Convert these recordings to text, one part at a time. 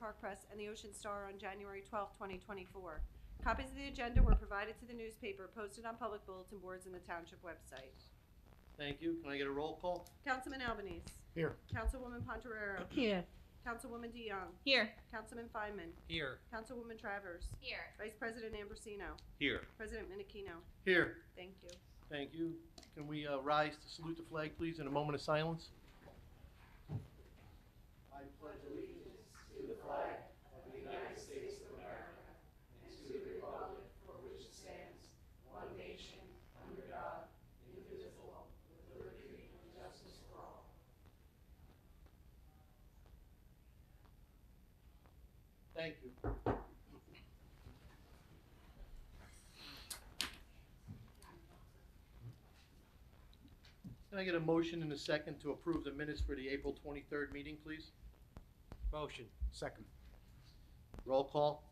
Park Press, and the Ocean Star on January 12, 2024. Copies of the agenda were provided to the newspaper, posted on public bulletin boards, and the township website. Thank you. Can I get a roll call? Councilman Albanese. Here. Councilwoman Pontorero. Here. Councilwoman DeYoung. Here. Councilman Feynman. Here. Councilwoman Travers. Here. Vice President Ambrosino. Here. President Minikino. Here. Thank you. Thank you. Can we rise to salute the flag, please, in a moment of silence? I pledge allegiance to the flag of the United States of America and to the republic for which it stands, one nation, under God, indivisible, with liberty and justice for all. Thank you. Can I get a motion and a second to approve the minutes for the April 23rd meeting, please? Motion. Second. Roll call?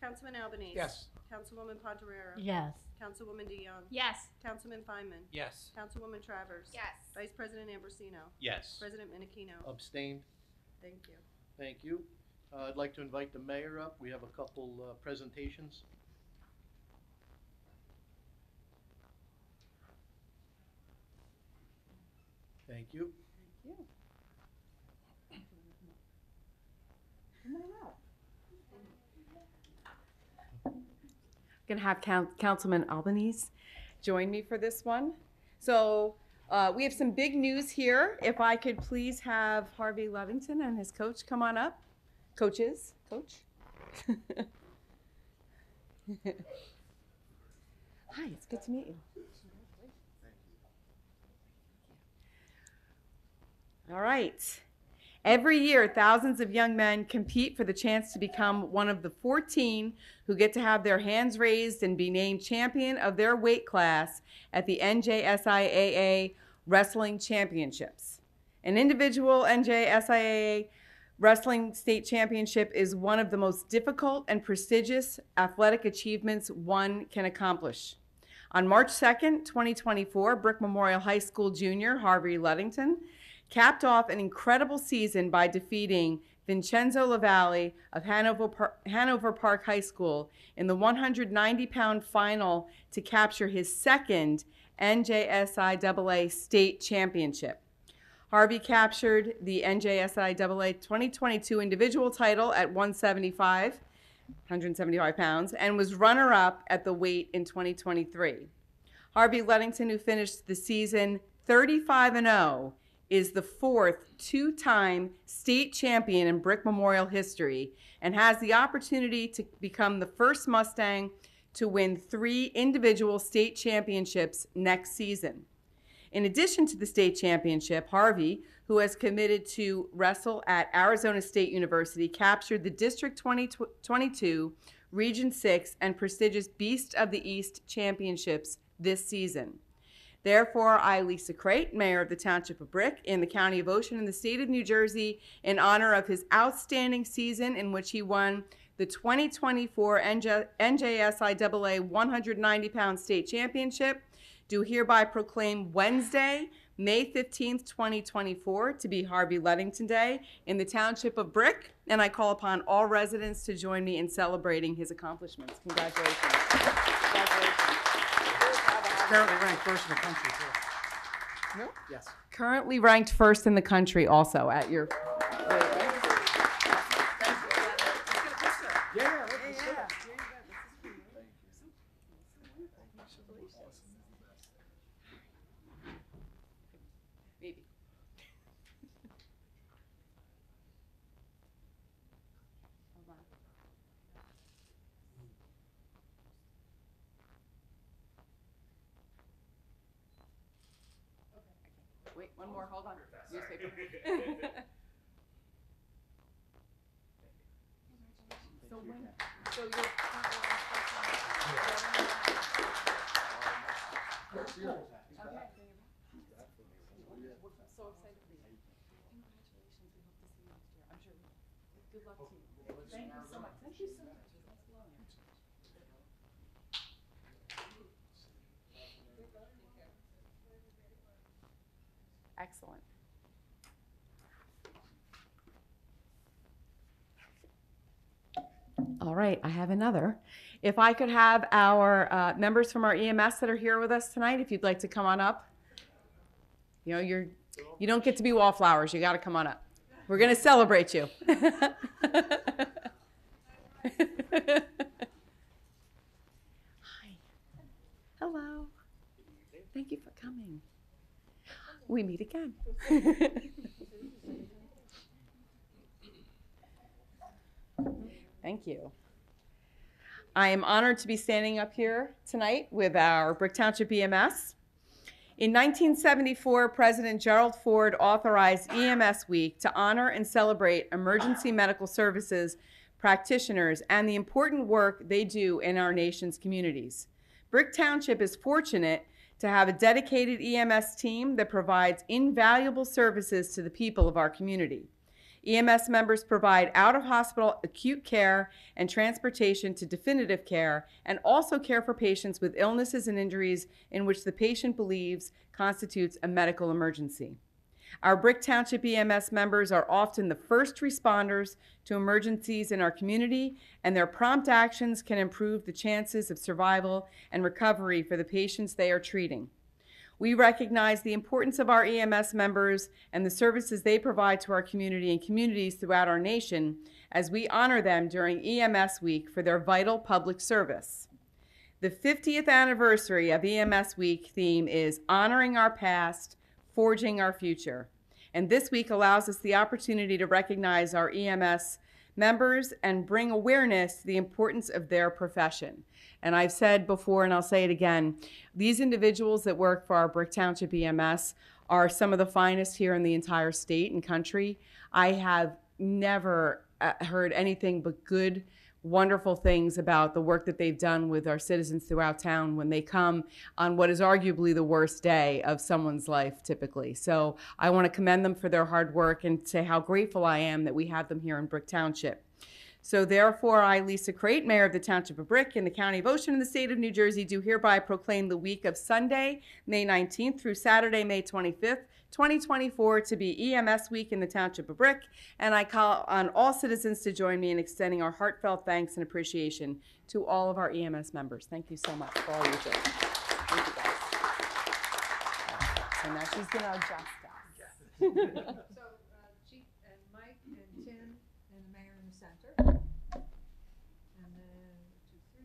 Councilman Albanese. Yes. Councilwoman Pontorero. Yes. Councilwoman DeYoung. Yes. Councilman Feynman. Yes. Councilwoman Travers. Yes. Vice President Ambrosino. Yes. President Minikino. Abstained? Thank you. Thank you. I'd like to invite the mayor up. We have a couple presentations. Thank you. Thank you. Going to have Councilman Albanese join me for this one. So we have some big news here. If I could please have Harvey Ludington and his coach come on up. Coach. Hi, it's good to meet you. All right. Every year, thousands of young men compete for the chance to become one of the 14 who get to have their hands raised and be named champion of their weight class at the NJSIAA Wrestling Championships. An individual NJSIAA Wrestling State Championship is one of the most difficult and prestigious athletic achievements one can accomplish. On March 2nd, 2024, Brick Memorial High School junior Harvey Ludington capped off an incredible season by defeating Vincenzo Lavalli of Hanover Park High School in the 190-pound final to capture his second NJSIAA state championship. Harvey captured the NJSIAA 2022 individual title at 175 pounds, and was runner-up at the weight in 2023. Harvey Ludington, who finished the season 35-0, is the fourth two-time state champion in Brick Memorial history and has the opportunity to become the first Mustang to win 3 individual state championships next season. In addition to the state championship, Harvey, who has committed to wrestle at Arizona State University, captured the District 2022, Region 6, and prestigious Beast of the East championships this season. Therefore, I, Lisa Crate, Mayor of the Township of Brick in the County of Ocean in the state of New Jersey, in honor of his outstanding season in which he won the 2024 NJSIAA 190-pound state championship, do hereby proclaim Wednesday, May 15th, 2024 to be Harvey Ludington Day in the Township of Brick, and I call upon all residents to join me in celebrating his accomplishments. Congratulations. Congratulations. Currently ranked first in the country, too. No? Yes. Currently ranked first in the country also at your... Yeah. Maybe. Hold on. Wait, one more, hold on. Newspaper. So when, so you're okay. So excited for you. Congratulations. We hope to see you next year. I'm sure we will. Good luck to you. Thank you so much. Thank you so much. Let's blow in. Excellent. All right, I have another. If I could have our members from our EMS that are here with us tonight, if you'd like to come on up. You know, you don't get to be wallflowers. You got to come on up. We're going to celebrate you. Hi. Hello. Thank you for coming. We meet again. Thank you. I am honored to be standing up here tonight with our Brick Township EMS. In 1974, President Gerald Ford authorized EMS Week to honor and celebrate emergency medical services practitioners and the important work they do in our nation's communities. Brick Township is fortunate to have a dedicated EMS team that provides invaluable services to the people of our community. EMS members provide out-of-hospital acute care and transportation to definitive care, and also care for patients with illnesses and injuries in which the patient believes constitutes a medical emergency. Our Brick Township EMS members are often the first responders to emergencies in our community, and their prompt actions can improve the chances of survival and recovery for the patients they are treating. We recognize the importance of our EMS members and the services they provide to our community and communities throughout our nation as we honor them during EMS Week for their vital public service. The 50th anniversary of EMS Week theme is Honoring Our Past, Forging Our Future. And this week allows us the opportunity to recognize our EMS members and bring awareness to the importance of their profession. And I've said before, and I'll say it again, these individuals that work for our Brick Township EMS are some of the finest here in the entire state and country. I have never heard anything but good, wonderful things about the work that they've done with our citizens throughout town when they come on what is arguably the worst day of someone's life typically. So I want to commend them for their hard work and say how grateful I am that we have them here in Brick Township. So therefore, I, Lisa Crate, Mayor of the Township of Brick in the County of Ocean in the State of New Jersey, do hereby proclaim the week of Sunday, May 19th through Saturday, May 25th, 2024 to be EMS Week in the Township of Brick, and I call on all citizens to join me in extending our heartfelt thanks and appreciation to all of our EMS members. Thank you so much for all you do. Thank you, guys. So now she's going to adjust us. So, Chief and Mike and Tim and the mayor in the center. And then 2, 3,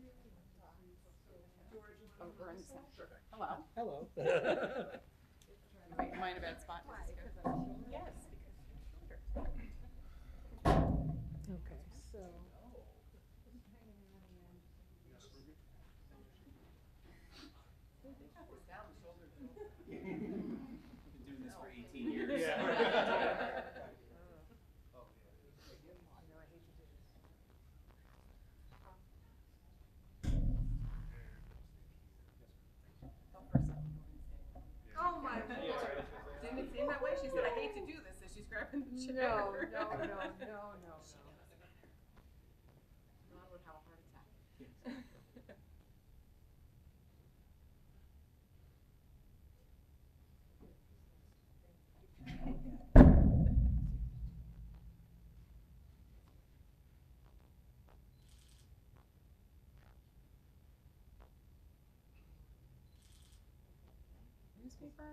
4, George. Oh, we're in the center. Hello. Hello. Am I in a bad spot? Yes. Okay, so. Been doing this for 18 years. Oh my God. Didn't it seem that way? She said, I hate to do this, as she's grabbing the chair. No. I would have a heart attack. Newspaper?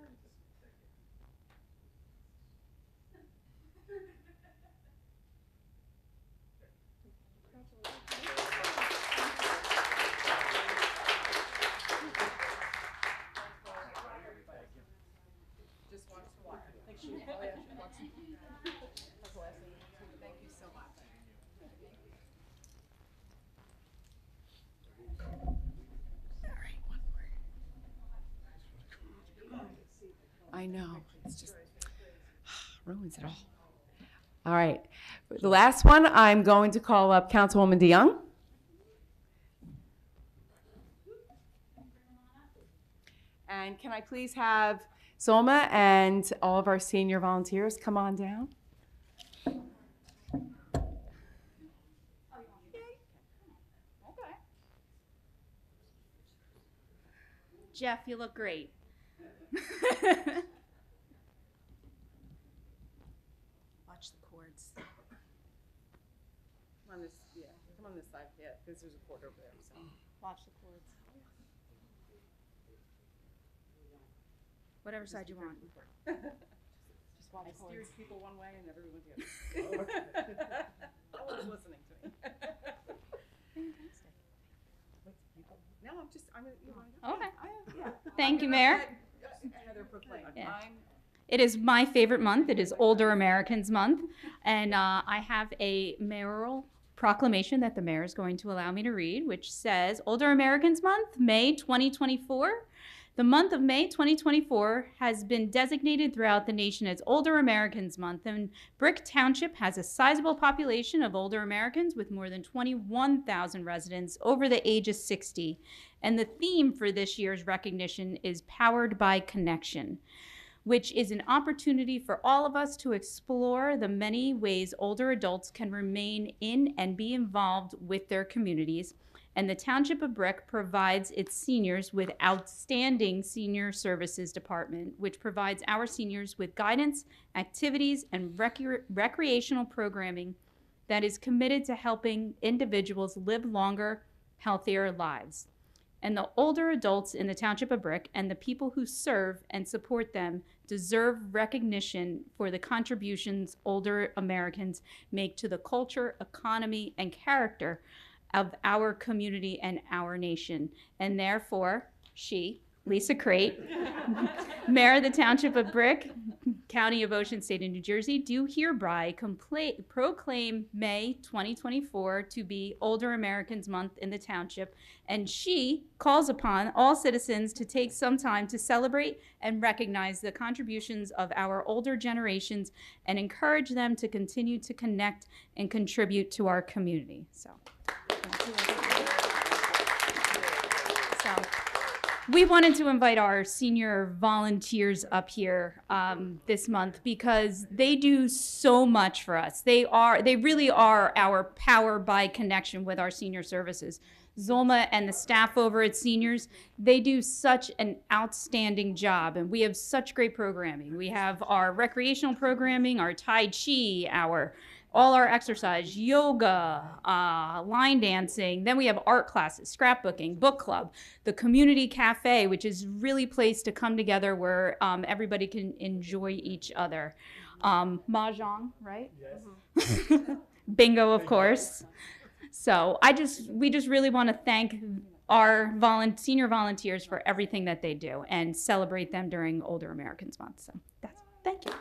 Just watch the wire. Thank you. Oh, yeah, she wants to. That's the last thing. Thank you so much. All right, one more. I know. It's just ruins it all. All right. The last one, I'm going to call up Councilwoman DeYoung. And can I please have Solma and all of our senior volunteers come on down? Jeff, you look great. Watch the cords. One on this, yeah, come on this side, yeah, because there's a cord over there, so. Watch the cords. Whatever side you want. Just watch I the steered cords. people one way and everyone the other. No one's listening to me. Fantastic. No, you want Okay. yeah. Thank you, Mayor. Heather proclaim. Yeah. I'm It is my favorite month. It is Older Americans Month. And I have a mayoral proclamation that the mayor is going to allow me to read, which says, Older Americans Month, May 2024. The month of May 2024 has been designated throughout the nation as Older Americans Month, and Brick Township has a sizable population of older Americans with more than 21,000 residents over the age of 60. And the theme for this year's recognition is Powered by Connection, which is an opportunity for all of us to explore the many ways older adults can remain in and be involved with their communities. And the Township of Brick provides its seniors with outstanding senior services department, which provides our seniors with guidance, activities, and recreational programming that is committed to helping individuals live longer, healthier lives. And the older adults in the Township of Brick and the people who serve and support them deserve recognition for the contributions older Americans make to the culture, economy, and character of our community and our nation. And therefore, she, Lisa Crate, Mayor of the Township of Brick, County of Ocean, State of New Jersey, do hereby proclaim May 2024 to be Older Americans Month in the Township, and she calls upon all citizens to take some time to celebrate and recognize the contributions of our older generations and encourage them to continue to connect and contribute to our community. So we wanted to invite our senior volunteers up here this month because they do so much for us. They really are our power by connection with our senior services. Zulma and the staff over at Seniors, they do such an outstanding job, and we have such great programming. We have our recreational programming, our Tai Chi, all our exercise, yoga, line dancing. Then we have art classes, scrapbooking, book club, the community cafe, which is really a place to come together where everybody can enjoy each other. Mahjong, right? Yes. Bingo, of course. So we just really want to thank our senior volunteers for everything that they do and celebrate them during Older Americans Month. So thank you.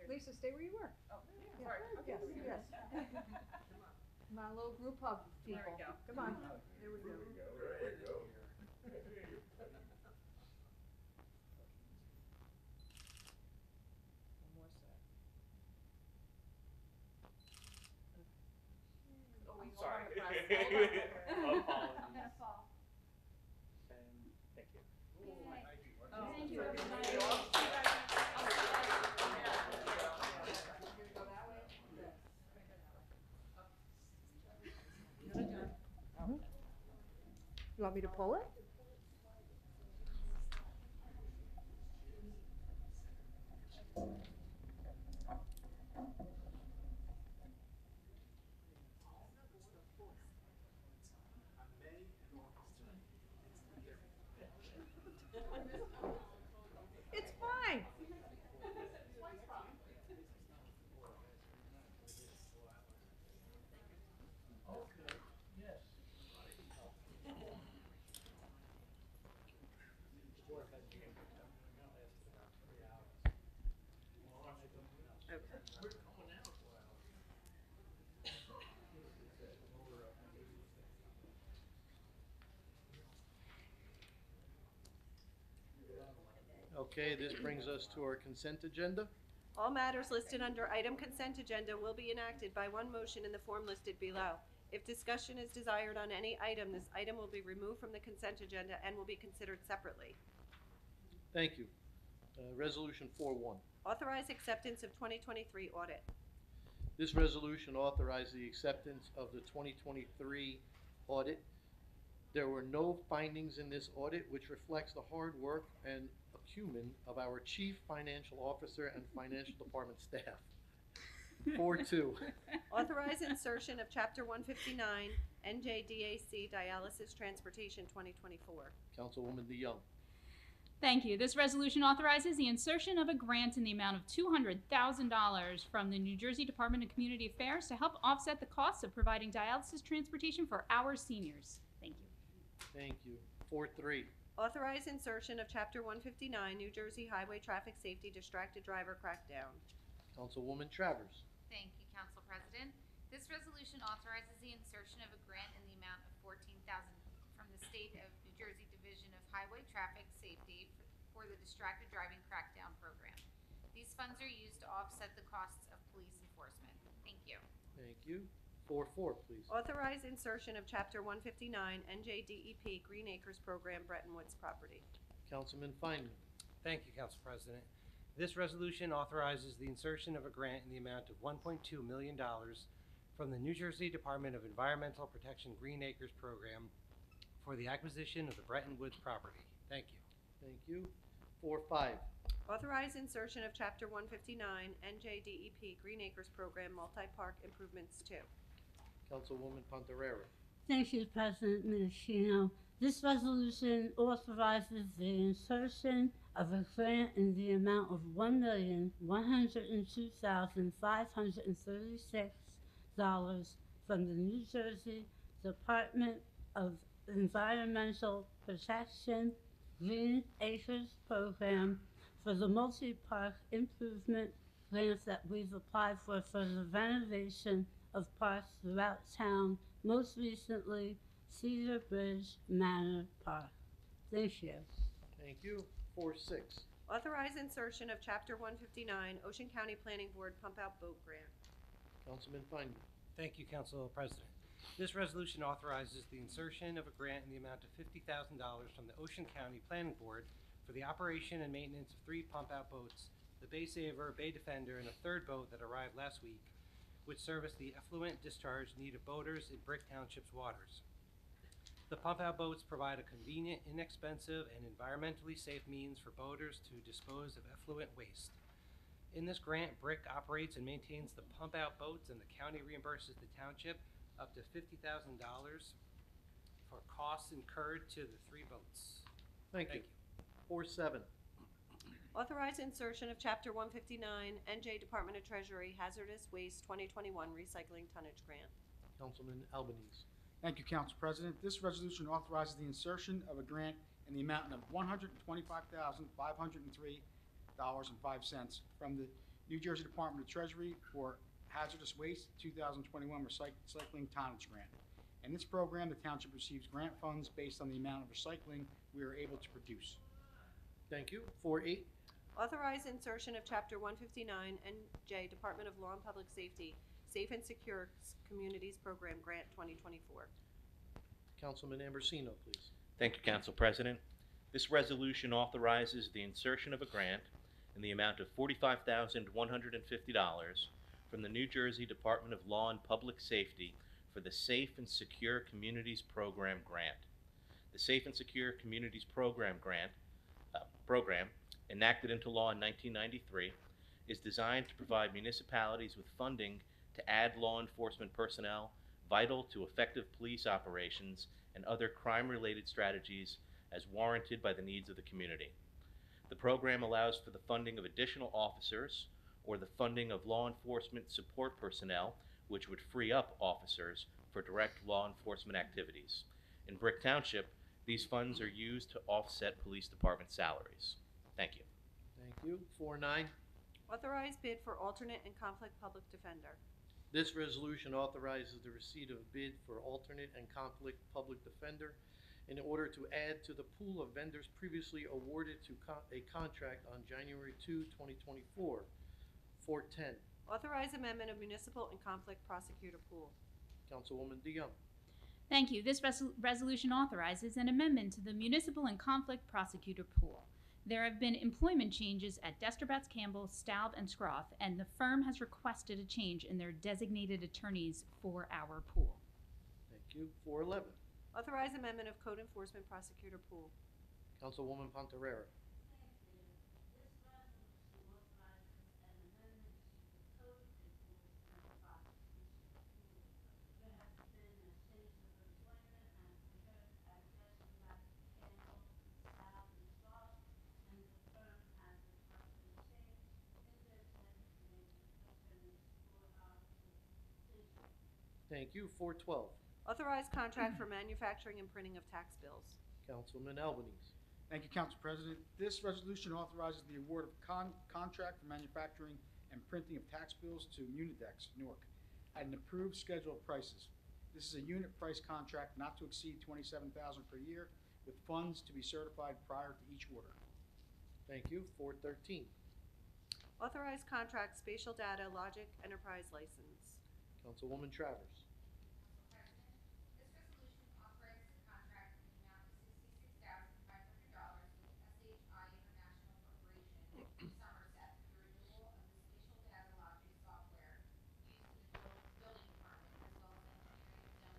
Lisa, stay where you were. Oh, sorry. Yes, yes. Come on, little group hug, people. There we go. Come on. There we go. Sorry. Apologies. Thank you. Thank you, everybody. You want me to pull it? It's fine. Okay, this brings us to our consent agenda. All matters listed under item consent agenda will be enacted by one motion in the form listed below. If discussion is desired on any item, this item will be removed from the consent agenda and will be considered separately. Thank you. Resolution 4-1. Authorize acceptance of 2023 audit. This resolution authorizes the acceptance of the 2023 audit There were no findings in this audit, which reflects the hard work and acumen of our Chief Financial Officer and Financial Department staff. 4-2. Authorize insertion of Chapter 159, NJDAC Dialysis Transportation 2024. Councilwoman DeYoung. Thank you. This resolution authorizes the insertion of a grant in the amount of $200,000 from the New Jersey Department of Community Affairs to help offset the costs of providing dialysis transportation for our seniors. Thank you. Thank you. 4-3. Authorize insertion of Chapter 159, New Jersey Highway Traffic Safety Distracted Driver Crackdown. Councilwoman Travers. Thank you, Council President. This resolution authorizes the insertion of a grant in the amount of $14,000 from the State of New Jersey Division of Highway Traffic Safety for the Distracted Driving Crackdown Program. These funds are used to offset the costs of police enforcement. Thank you. Thank you. 4-4, please. Authorize insertion of Chapter 159, NJDEP Green Acres Program, Bretton Woods property. Councilman Feynman. Thank you, Council President. This resolution authorizes the insertion of a grant in the amount of $1.2 million from the New Jersey Department of Environmental Protection Green Acres Program for the acquisition of the Bretton Woods property. Thank you. Thank you. 4-5. Authorize insertion of Chapter 159, NJDEP Green Acres Program, Multi-Park Improvements 2. Councilwoman Pontarera. Thank you, President Minichino. This resolution authorizes the insertion of a grant in the amount of $1,102,536 from the New Jersey Department of Environmental Protection Green Acres Program for the multi-park improvement grants that we've applied for the renovation of parks throughout town, most recently Cedar Bridge Manor Park. Thank you. Thank you. 4-6. Authorize insertion of Chapter 159, Ocean County Planning Board Pump Out Boat Grant. Councilman Feynman. Thank you, Council President. This resolution authorizes the insertion of a grant in the amount of $50,000 from the Ocean County Planning Board for the operation and maintenance of 3 pump-out boats, the Bay Saver, Bay Defender, and a 3rd boat that arrived last week, which service the effluent discharge need of boaters in Brick Township's waters. The pump-out boats provide a convenient, inexpensive, and environmentally safe means for boaters to dispose of effluent waste. In this grant, Brick operates and maintains the pump-out boats, and the county reimburses the township up to $50,000 for costs incurred to the 3 boats. Thank you. 4-7. Authorize insertion of Chapter 159, NJ Department of Treasury Hazardous Waste 2021 Recycling Tonnage Grant. Councilman Albanese. Thank you, Council President. This resolution authorizes the insertion of a grant in the amount of $125,503.05 from the New Jersey Department of Treasury for Hazardous Waste 2021 Recycling Tonnage Grant. In this program, the township receives grant funds based on the amount of recycling we are able to produce. Thank you. 4-8. Authorize insertion of Chapter 159, NJ Department of Law and Public Safety Safe and Secure Communities Program Grant 2024. Councilman Ambrosino, please. Thank you, Council President. This resolution authorizes the insertion of a grant in the amount of $45,150 from the New Jersey Department of Law and Public Safety for the Safe and Secure Communities Program Grant. The Safe and Secure Communities Program Grant program, enacted into law in 1993, is designed to provide municipalities with funding to add law enforcement personnel vital to effective police operations and other crime-related strategies as warranted by the needs of the community. The program allows for the funding of additional officers or the funding of law enforcement support personnel, which would free up officers for direct law enforcement activities. In Brick Township, these funds are used to offset police department salaries. Thank you. Thank you. 4-9. Authorize bid for alternate and conflict public defender. This resolution authorizes the receipt of bid for alternate and conflict public defender in order to add to the pool of vendors previously awarded to a contract on January 2, 2024. 4-10. Authorize amendment of municipal and conflict prosecutor pool. Councilwoman DeYoung. Thank you. This resolution authorizes an amendment to the Municipal and Conflict Prosecutor Pool. There have been employment changes at Desterbats, Campbell, Staub, and Scroff, and the firm has requested a change in their designated attorneys for our pool. Thank you. 4-11. Authorize amendment of Code Enforcement Prosecutor Pool. Councilwoman Pontarera. Thank you. 412. Authorize contract for manufacturing and printing of tax bills. Councilman Albanese. Thank you, Council President. This resolution authorizes the award of contract for manufacturing and printing of tax bills to Unidex, Newark, at an approved schedule of prices. This is a unit price contract not to exceed $27,000 per year, with funds to be certified prior to each order. Thank you. 413. Authorize contract Spatial Data Logic Enterprise license. Councilwoman Travers. This resolution authorizes a contract in the amount of $66,500 with SHI International Corporation, Somerset, for the renewal of the spatial data logic software used in the building department, as well as engineering,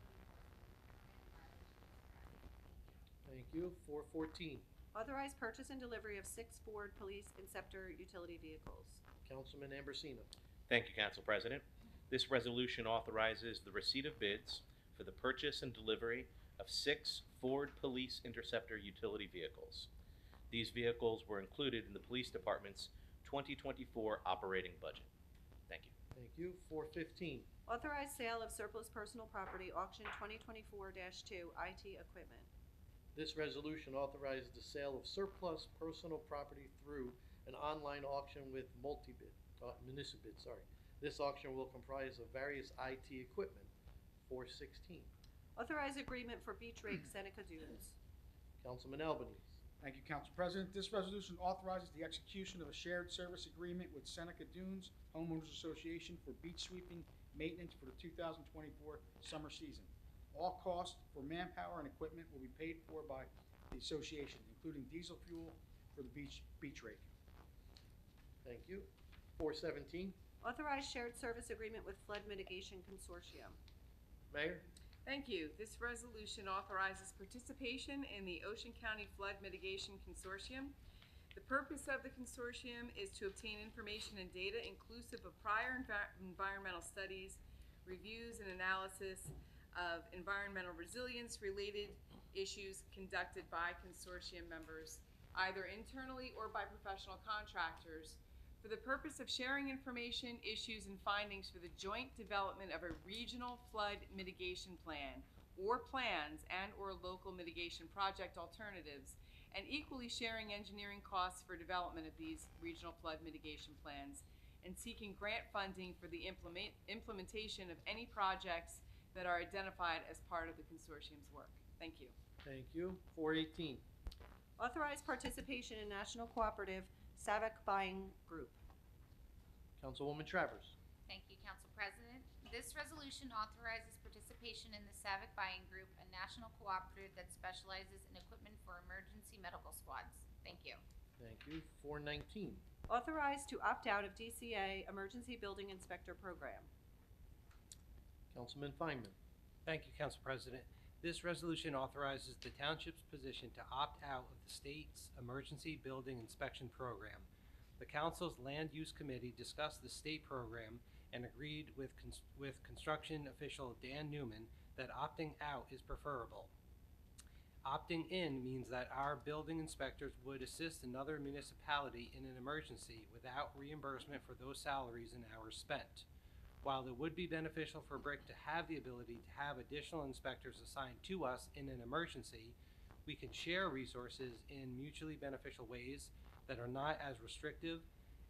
zoning, and code enforcement to determine violations of this contract. Thank you. Thank you. 414. Authorize purchase and delivery of 6 Ford Police Inceptor utility vehicles. Councilman Ambrosino. Thank you, Council President. This resolution authorizes the receipt of bids for the purchase and delivery of 6 Ford Police Interceptor utility vehicles. These vehicles were included in the Police Department's 2024 operating budget. Thank you. Thank you. 415. Authorize sale of surplus personal property, auction 2024-2, IT equipment. This resolution authorizes the sale of surplus personal property through an online auction with Municipid. This auction will comprise of various IT equipment. 416. Authorize agreement for Beach Rake Seneca Dunes. Councilman Albanese. Thank you, Council President. This resolution authorizes the execution of a shared service agreement with Seneca Dunes Homeowners Association for beach sweeping maintenance for the 2024 summer season. All costs for manpower and equipment will be paid for by the association, including diesel fuel for the beach rake. Thank you. 417. Authorize shared service agreement with Flood Mitigation Consortium. Mayor. Thank you. This resolution authorizes participation in the Ocean County Flood Mitigation Consortium. The purpose of the consortium is to obtain information and data inclusive of prior environmental studies, reviews and analysis of environmental resilience-related issues conducted by consortium members, either internally or by professional contractors, for the purpose of sharing information, issues, and findings for the joint development of a regional flood mitigation plan or plans and/or local mitigation project alternatives, and equally sharing engineering costs for development of these regional flood mitigation plans, and seeking grant funding for the implementation of any projects that are identified as part of the consortium's work. Thank you. Thank you. 418. Authorize participation in National Cooperative SAVAC Buying Group. Councilwoman Travers. Thank you, Council President. This resolution authorizes participation in the SAVAC Buying Group, a national cooperative that specializes in equipment for emergency medical squads. Thank you. Thank you. 419. Authorize to opt out of DCA Emergency Building Inspector Program. Councilman Feynman. Thank you, Council President. This resolution authorizes the township's position to opt out of the state's Emergency Building Inspection Program. The council's Land Use Committee discussed the state program and agreed with construction official Dan Newman that opting out is preferable. Opting in means that our building inspectors would assist another municipality in an emergency without reimbursement for those salaries and hours spent. While it would be beneficial for Brick to have the ability to have additional inspectors assigned to us in an emergency, we can share resources in mutually beneficial ways that are not as restrictive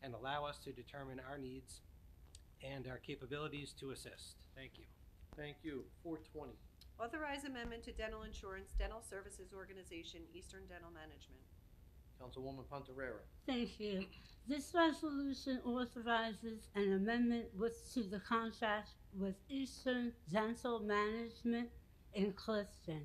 and allow us to determine our needs and our capabilities to assist. Thank you. Thank you. 420. Authorize amendment to Dental Insurance Dental Services Organization, Eastern Dental Management. Councilwoman Pontarera. Thank you. This resolution authorizes an amendment to the contract with Eastern Dental Management in Clifton.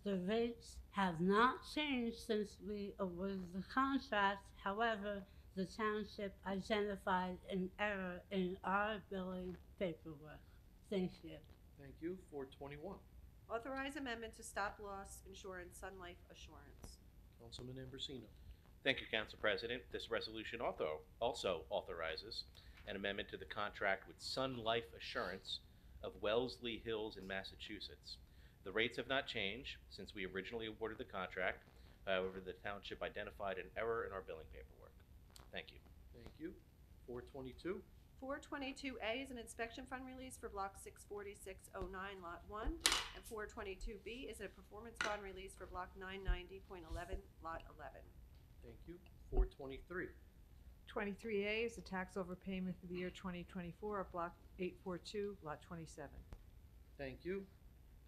The rates have not changed since we awarded the contract. However, the township identified an error in our billing paperwork. Thank you. Thank you. 421. Authorize amendment to stop loss insurance Sun Life Assurance. Councilman Ambrosino. Thank you, Council President. This resolution also authorizes an amendment to the contract with Sun Life Assurance of Wellesley Hills in Massachusetts. The rates have not changed since we originally awarded the contract. However, the township identified an error in our billing paperwork. Thank you. Thank you. 422. 422A is an inspection fund release for Block 64609, Lot 1, and 422B is a performance bond release for Block 990.11, Lot 11. Thank you. 423. 23A is a tax overpayment for the year 2024 of Block 842, Lot 27. Thank you.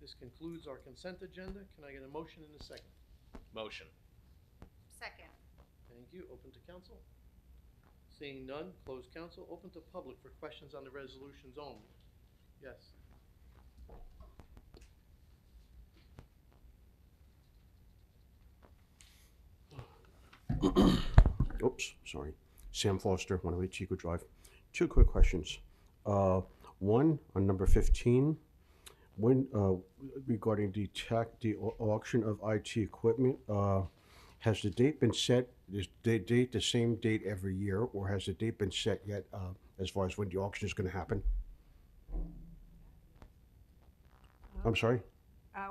This concludes our consent agenda. Can I get a motion in a second? Motion. Second. Thank you. Open to council. Seeing none, close council. Open to public for questions on the resolutions only. Yes. Oops, sorry. Sam Foster, 108 Chico Drive. Two quick questions. One, on number 15, when regarding the auction of IT equipment, has the date been set? Is the date the same date every year, or has the date been set yet as far as when the auction is going to happen? I'm sorry?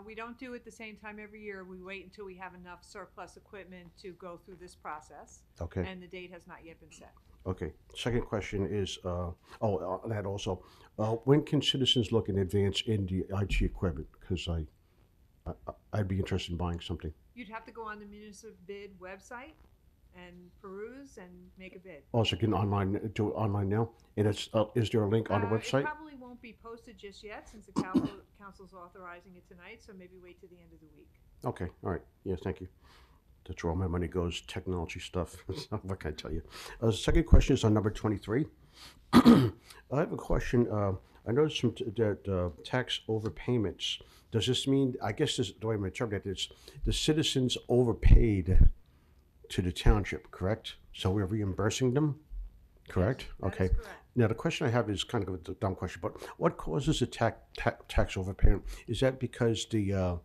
We don't do it the same time every year. We wait until we have enough surplus equipment to go through this process. Okay. And the date has not yet been set. Okay. Second question is, that also, when can citizens look in advance in the IT equipment? Because I'd be interested in buying something. You'd have to go on the municipal bid website and peruse and make a bid. Also, can do it online now? And it's, is there a link on the website? It probably won't be posted just yet since the council's authorizing it tonight, so maybe wait till the end of the week. Okay, all right. Yes, thank you. That's where all my money goes, technology stuff. What can I tell you? Second question is on number 23. I have a question. I noticed that tax overpayments. Does this mean, I guess this, the way I'm interpreting it is, the citizens overpaid to the township, correct? So we're reimbursing them, correct? That Okay. is correct. Now, the question I have is kind of a dumb question, but what causes a tax overpayment? Is that because the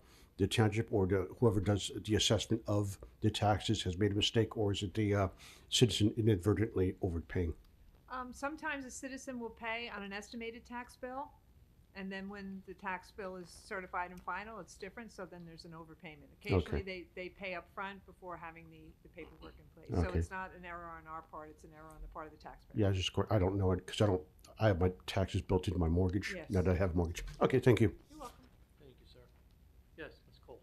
township or whoever does the assessment of the taxes has made a mistake, or is it the citizen inadvertently overpaying? Sometimes a citizen will pay on an estimated tax bill, and then when the tax bill is certified and final, it's different, so then there's an overpayment. Occasionally, they pay up front before having the paperwork in place. So Okay. it's not an error on our part, it's an error on the part of the taxpayer. Yeah, I don't know it because I have my taxes built into my mortgage. Yes. Now that I have a mortgage. Okay, thank you. You're welcome. Thank you, sir. Yes, Ms. Cole.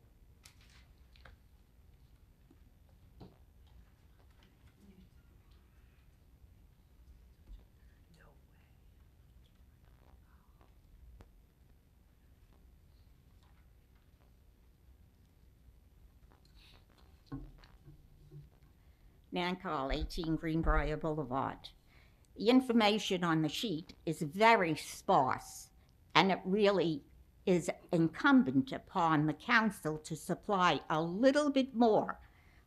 Nan Call, 18 Greenbrier Boulevard. The information on the sheet is very sparse, and it really is incumbent upon the council to supply a little bit more.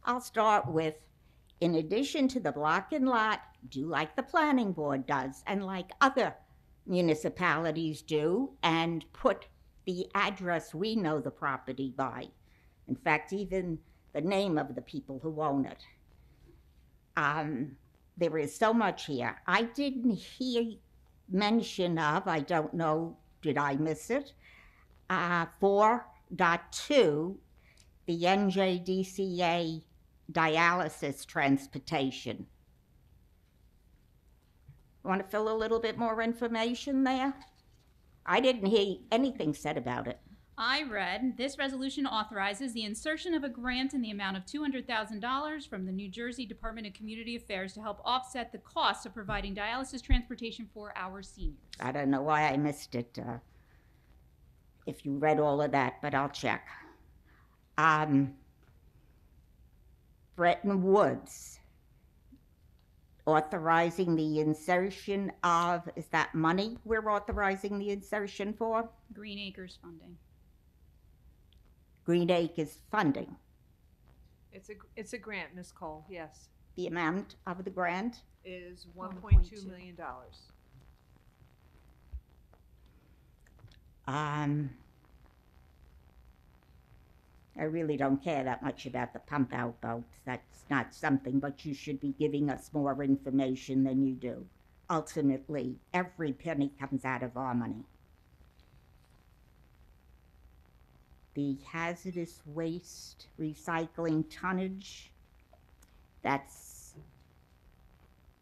I'll start with, in addition to the block and lot, do like the planning board does, and like other municipalities do, and put the address we know the property by. In fact, even the name of the people who own it. There is so much here. I didn't hear mention of, I don't know, did I miss it? 4.2, the NJDCA dialysis transportation. Want to fill a little bit more information there? I didn't hear anything said about it. I read, this resolution authorizes the insertion of a grant in the amount of $200,000 from the New Jersey Department of Community Affairs to help offset the cost of providing dialysis transportation for our seniors. I don't know why I missed it, if you read all of that, but I'll check. Bretton Woods, authorizing the insertion of, is that money we're authorizing the insertion for? Green Acres funding. Green Acres funding. It's a grant, Ms. Cole, yes. The amount of the grant? Is $1.2 million. I really don't care that much about the pump out boats. That's not something, but you should be giving us more information than you do. Ultimately, every penny comes out of our money. The hazardous waste recycling tonnage, that's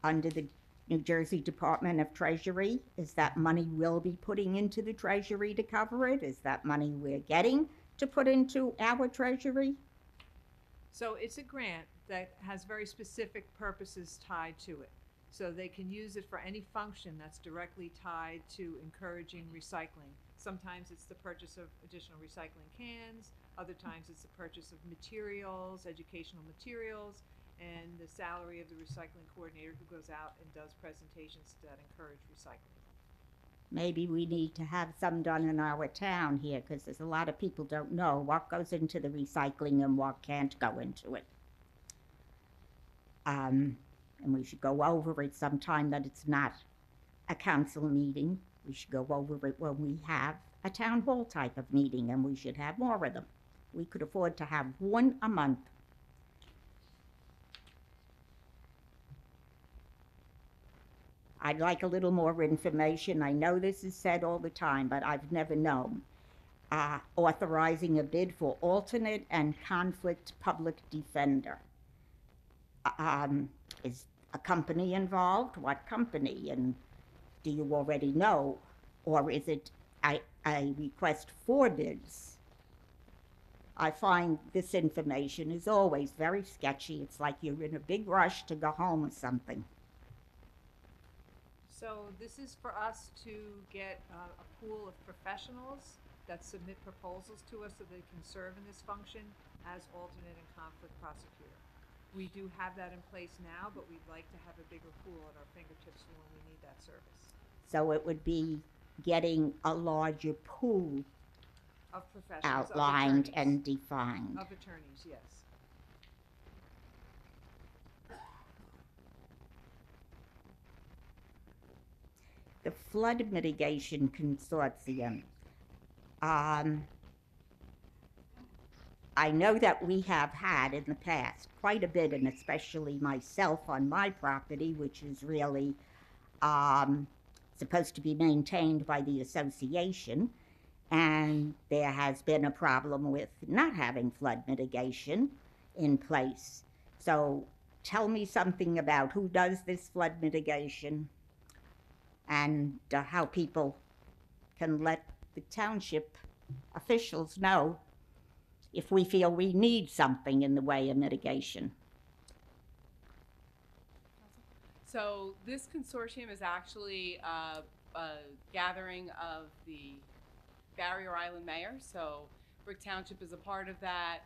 under the New Jersey Department of Treasury. Is that money we'll be putting into the Treasury to cover it? Is that money we're getting to put into our Treasury? So it's a grant that has very specific purposes tied to it. So they can use it for any function that's directly tied to encouraging recycling. Sometimes it's the purchase of additional recycling cans, other times it's the purchase of materials, educational materials, and the salary of the recycling coordinator who goes out and does presentations that encourage recycling. Maybe we need to have some done in our town here, because there's a lot of people don't know what goes into the recycling and what can't go into it. And we should go over it sometime that it's not a council meeting. We should go over it when we have a town hall type of meeting, and we should have more of them. We could afford to have one a month. I'd like a little more information. I know this is said all the time, but I've never known. Authorizing a bid for alternate and conflict public defender. Is a company involved? What company? And do you already know? Or is it a request for bids? I find this information is always very sketchy. It's like you're in a big rush to go home or something. So this is for us to get a pool of professionals that submit proposals to us so they can serve in this function as alternate and conflict prosecutor. We do have that in place now, but we'd like to have a bigger pool at our fingertips for when we need that service. So it would be getting a larger pool Of professionals, outlined of and defined. Of attorneys, yes. The Flood Mitigation Consortium. I know that we have had in the past quite a bit, and especially myself on my property, which is really supposed to be maintained by the association, and there has been a problem with not having flood mitigation in place. So tell me something about who does this flood mitigation, and how people can let the township officials know if we feel we need something in the way of mitigation. So this consortium is actually a gathering of the Barrier Island mayor. So Brick Township is a part of that.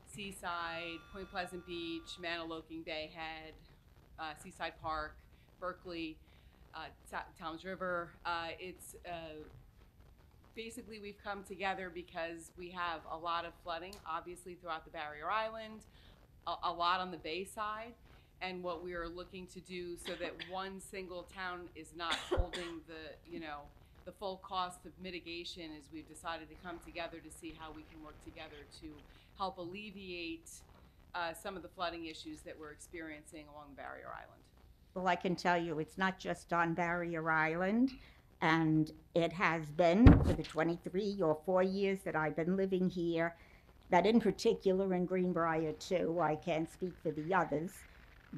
Seaside, Point Pleasant Beach, Manaloking Bay Head, Seaside Park, Berkeley, Towns River. It's basically we've come together because we have a lot of flooding, obviously throughout the Barrier Island, a lot on the bay side, and what we are looking to do so that one single town is not holding the full cost of mitigation is we've decided to come together to see how we can work together to help alleviate some of the flooding issues that we're experiencing along the Barrier Island. Well, I can tell you it's not just on Barrier Island, and it has been for the 23 or 4 years that I've been living here, that in particular in Greenbrier too, I can't speak for the others,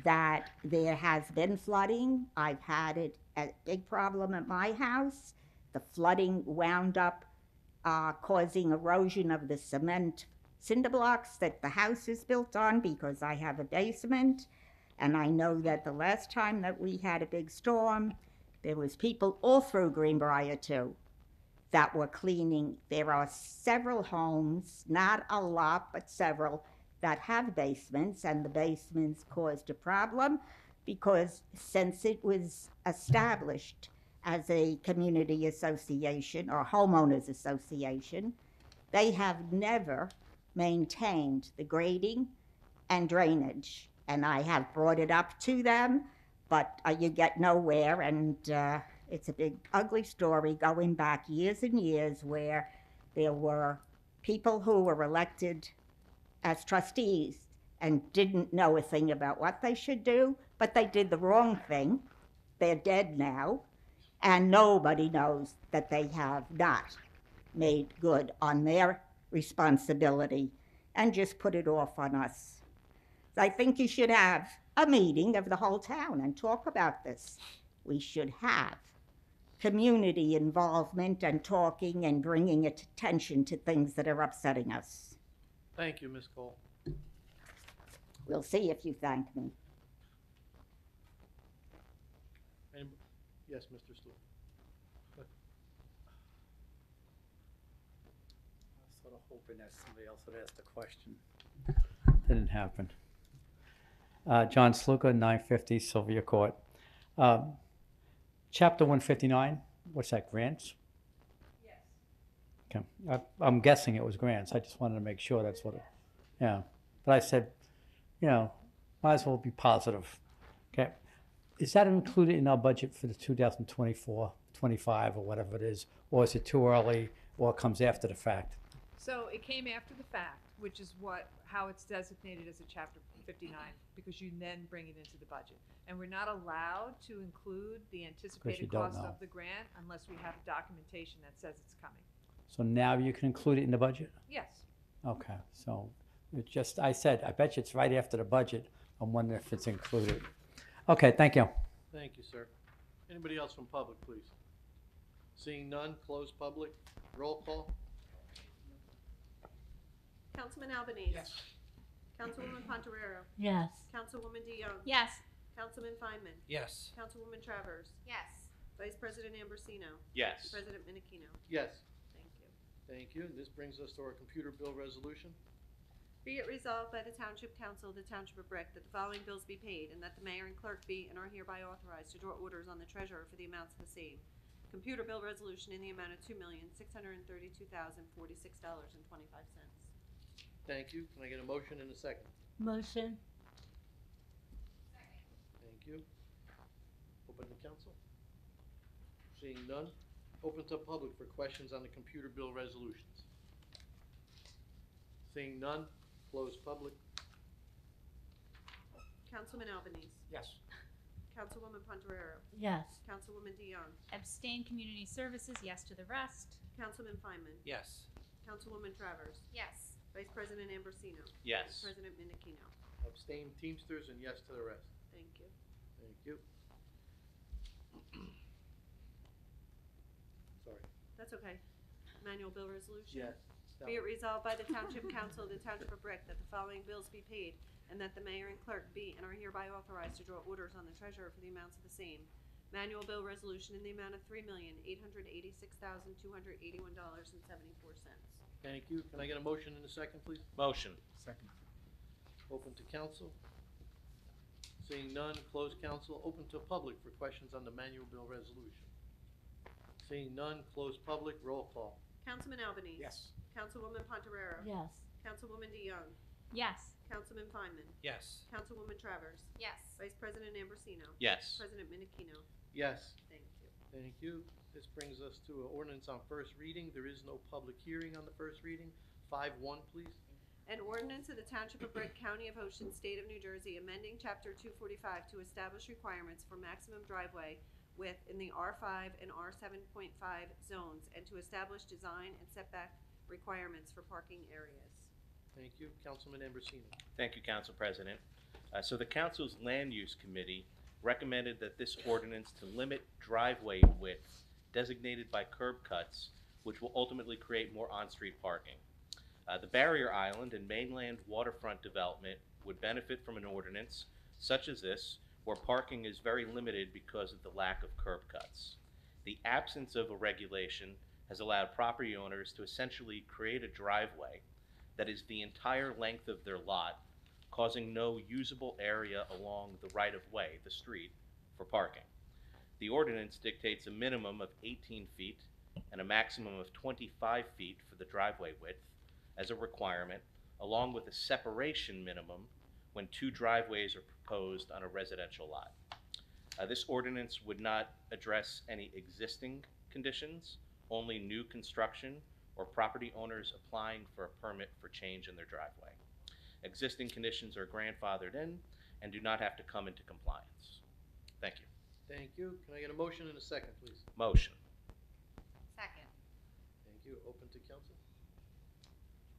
that there has been flooding. I've had it a big problem at my house. The flooding wound up causing erosion of the cement cinder blocks that the house is built on, because I have a basement. And I know that the last time that we had a big storm, there was people all through Greenbrier too that were cleaning. There are several homes, not a lot, but several, that have basements, and the basements caused a problem because since it was established as a community association or homeowners association, they have never maintained the grading and drainage. And I have brought it up to them, but you get nowhere, and it's a big ugly story going back years and years where there were people who were elected as trustees and didn't know a thing about what they should do, but they did the wrong thing. They're dead now, and nobody knows that they have not made good on their responsibility and just put it off on us. So I think you should have a meeting of the whole town and talk about this. We should have community involvement and talking and bringing attention to things that are upsetting us. Thank you, Ms. Cole. We'll see if you thank me. Yes, Mr. Stewart. I was sort of hoping that somebody else would ask the question. Didn't happen. John Sluka, 950 Sylvia Court. Chapter 159, what's that, grants? Yes. Okay, I'm guessing it was grants. I just wanted to make sure that's what it, yeah. But I said, you know, might as well be positive. Okay. Is that included in our budget for the 2024, 25, or whatever it is? Or is it too early, or it comes after the fact? So it came after the fact, which is how it's designated as a Chapter 59, because you then bring it into the budget. And we're not allowed to include the anticipated don't cost know. of the grant unless we have documentation that says it's coming. So now you can include it in the budget? Yes. Okay, so it just, I said, I bet you it's right after the budget. I'm wondering if it's included. Okay, thank you. Thank you, sir. Anybody else from public, please? Seeing none, close public. Roll call. Councilman Albanese. Yes. Councilwoman Pontoriero. Yes. Councilwoman DeYoung. Yes. Councilman Feynman. Yes. Councilwoman Travers. Yes. Vice President Ambrosino. Yes. President Menachino. Yes. Thank you. Thank you. This brings us to our computer bill resolution. Be it resolved by the Township Council of the Township of Brick that the following bills be paid, and that the mayor and clerk be and are hereby authorized to draw orders on the treasurer for the amounts of the same. Computer bill resolution in the amount of $2,632,046.25. Thank you. Can I get a motion in a second? Motion. Thank you. Open to council. Seeing none, open to public for questions on the computer bill resolutions. Seeing none, close public. Councilman Albanese. Yes. Councilwoman Pontoriero. Yes. Councilwoman DeYoung. Abstain community services, yes to the rest. Councilman Feynman. Yes. Councilwoman Travers. Yes. Vice President Ambrosino. Yes. President Menachino. Abstain Teamsters and yes to the rest. Thank you. Thank you. Sorry. That's okay. Manual bill resolution. Yes. Be it resolved by the Township Council of the Township of Brick that the following bills be paid, and that the mayor and clerk be and are hereby authorized to draw orders on the treasurer for the amounts of the same. Manual bill resolution in the amount of $3,886,281.74. Thank you. Can I get a motion in a second, please? Motion. Second. Open to council. Seeing none, close council. Open to public for questions on the manual bill resolution. Seeing none, close public. Roll call. Councilman Albanese. Yes. Councilwoman Pontoriero. Yes. Councilwoman DeYoung. Yes. Councilman Feynman. Yes. Councilwoman Travers. Yes. Vice President Ambrosino. Yes. President Menachino. Yes. Thank you. Thank you. This brings us to an ordinance on first reading. There is no public hearing on the first reading. 5-1, please. An ordinance of the Township of Brick, County of Ocean, State of New Jersey, amending Chapter 245 to establish requirements for maximum driveway width in the R5 and R7.5 zones, and to establish design and setback requirements for parking areas. Thank you. Councilman Ambrosino. Thank you, Council President. So the Council's Land Use Committee recommended that this ordinance to limit driveway width designated by curb cuts, which will ultimately create more on-street parking. The barrier island and mainland waterfront development would benefit from an ordinance such as this, where parking is very limited because of the lack of curb cuts. The absence of a regulation has allowed property owners to essentially create a driveway that is the entire length of their lot, causing no usable area along the right-of-way, the street, for parking. The ordinance dictates a minimum of 18 feet and a maximum of 25 feet for the driveway width as a requirement, along with a separation minimum when two driveways are proposed on a residential lot. This ordinance would not address any existing conditions, only new construction or property owners applying for a permit for change in their driveway. Existing conditions are grandfathered in and do not have to come into compliance. Thank you. Thank you. Can I get a motion and a second, please? Motion. Second. Thank you. Open to council.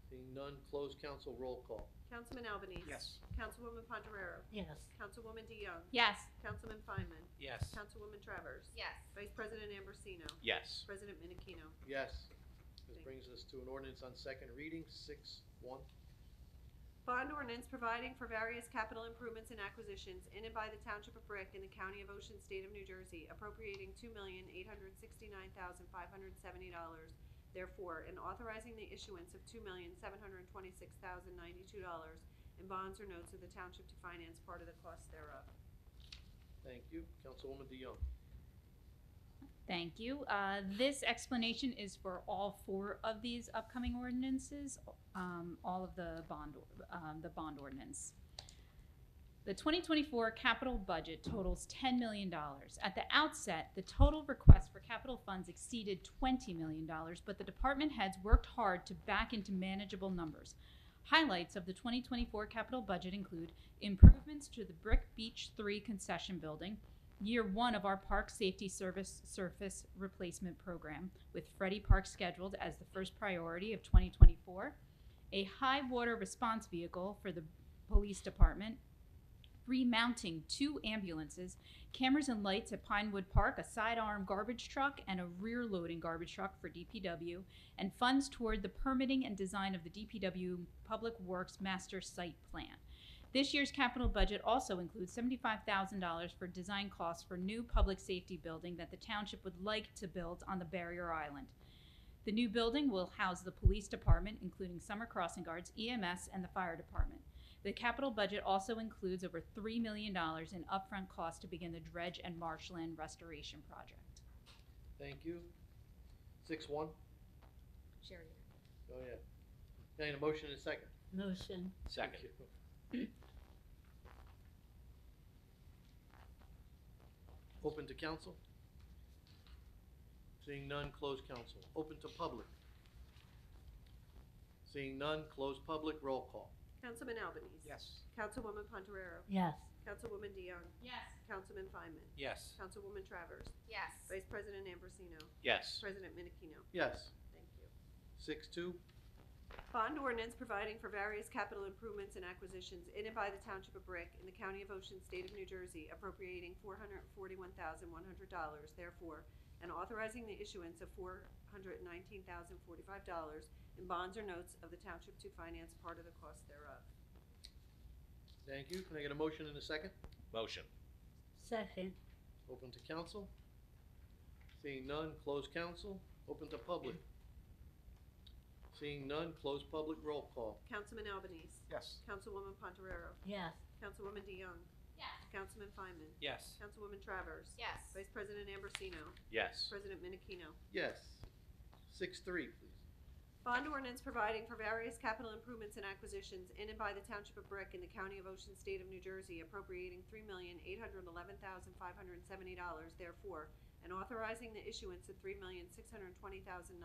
Seeing none, close council, roll call. Councilman Albanese. Yes. Councilwoman Pontoriero. Yes. Councilwoman DeYoung. Yes. Councilman Feinman. Yes. Councilwoman Travers. Yes. Vice President Ambrosino. Yes. President Menachino. Yes. This Thank brings us to an ordinance on second reading, 6-1. Bond ordinance providing for various capital improvements and acquisitions in and by the Township of Brick in the County of Ocean, State of New Jersey, appropriating $2,869,570, therefore, and authorizing the issuance of $2,726,092 in bonds or notes of the Township to finance part of the cost thereof. Thank you. Councilwoman DeYoung. Thank you. This explanation is for all 4 of these upcoming ordinances, all of the bond ordinance. The 2024 capital budget totals $10 million. At the outset, the total request for capital funds exceeded $20 million, but the department heads worked hard to back into manageable numbers. Highlights of the 2024 capital budget include improvements to the Brick Beach 3 concession building, Year 1 of our Park Safety Service surface replacement program, with Freddie Park scheduled as the first priority of 2024, a high water response vehicle for the police department, remounting 2 ambulances, cameras and lights at Pinewood Park, a sidearm garbage truck, and a rear loading garbage truck for DPW, and funds toward the permitting and design of the DPW Public Works Master Site Plan. This year's capital budget also includes $75,000 for design costs for new public safety building that the township would like to build on the barrier island. The new building will house the police department, including summer crossing guards, EMS, and the fire department. The capital budget also includes over $3 million in upfront costs to begin the dredge and marshland restoration project. Thank you. 6-1. Sherry. Go ahead. Can I get a motion and a second? Motion. Second. Thank you. Open to council. Seeing none, close council. Open to public. Seeing none, close public. Roll call. Councilman Albanese. Yes. Councilwoman Pontoriero. Yes. Councilwoman DeYoung. Yes. Councilman Feinman. Yes. Councilwoman Travers. Yes. Vice President Ambrosino. Yes. President Menachino. Yes. Thank you. 6-2. Bond ordinance providing for various capital improvements and acquisitions in and by the Township of Brick in the County of Ocean, State of New Jersey, appropriating $441,100, therefore, and authorizing the issuance of $419,045 in bonds or notes of the Township to finance part of the cost thereof. Thank you. Can I get a motion and a second? Motion. Second. Open to council. Seeing none, close council. Open to public. Seeing none, close public. Roll call. Councilman Albanese. Yes. Councilwoman Pontoriero. Yes. Councilwoman DeYoung. Yes. Councilman Feinman. Yes. Councilwoman Travers. Yes. Vice President Ambrosino. Yes. President Menachino. Yes. 6-3, please. Bond ordinance providing for various capital improvements and acquisitions in and by the Township of Brick in the County of Ocean, State of New Jersey, appropriating $3,811,570, therefore, and authorizing the issuance of $3,620,991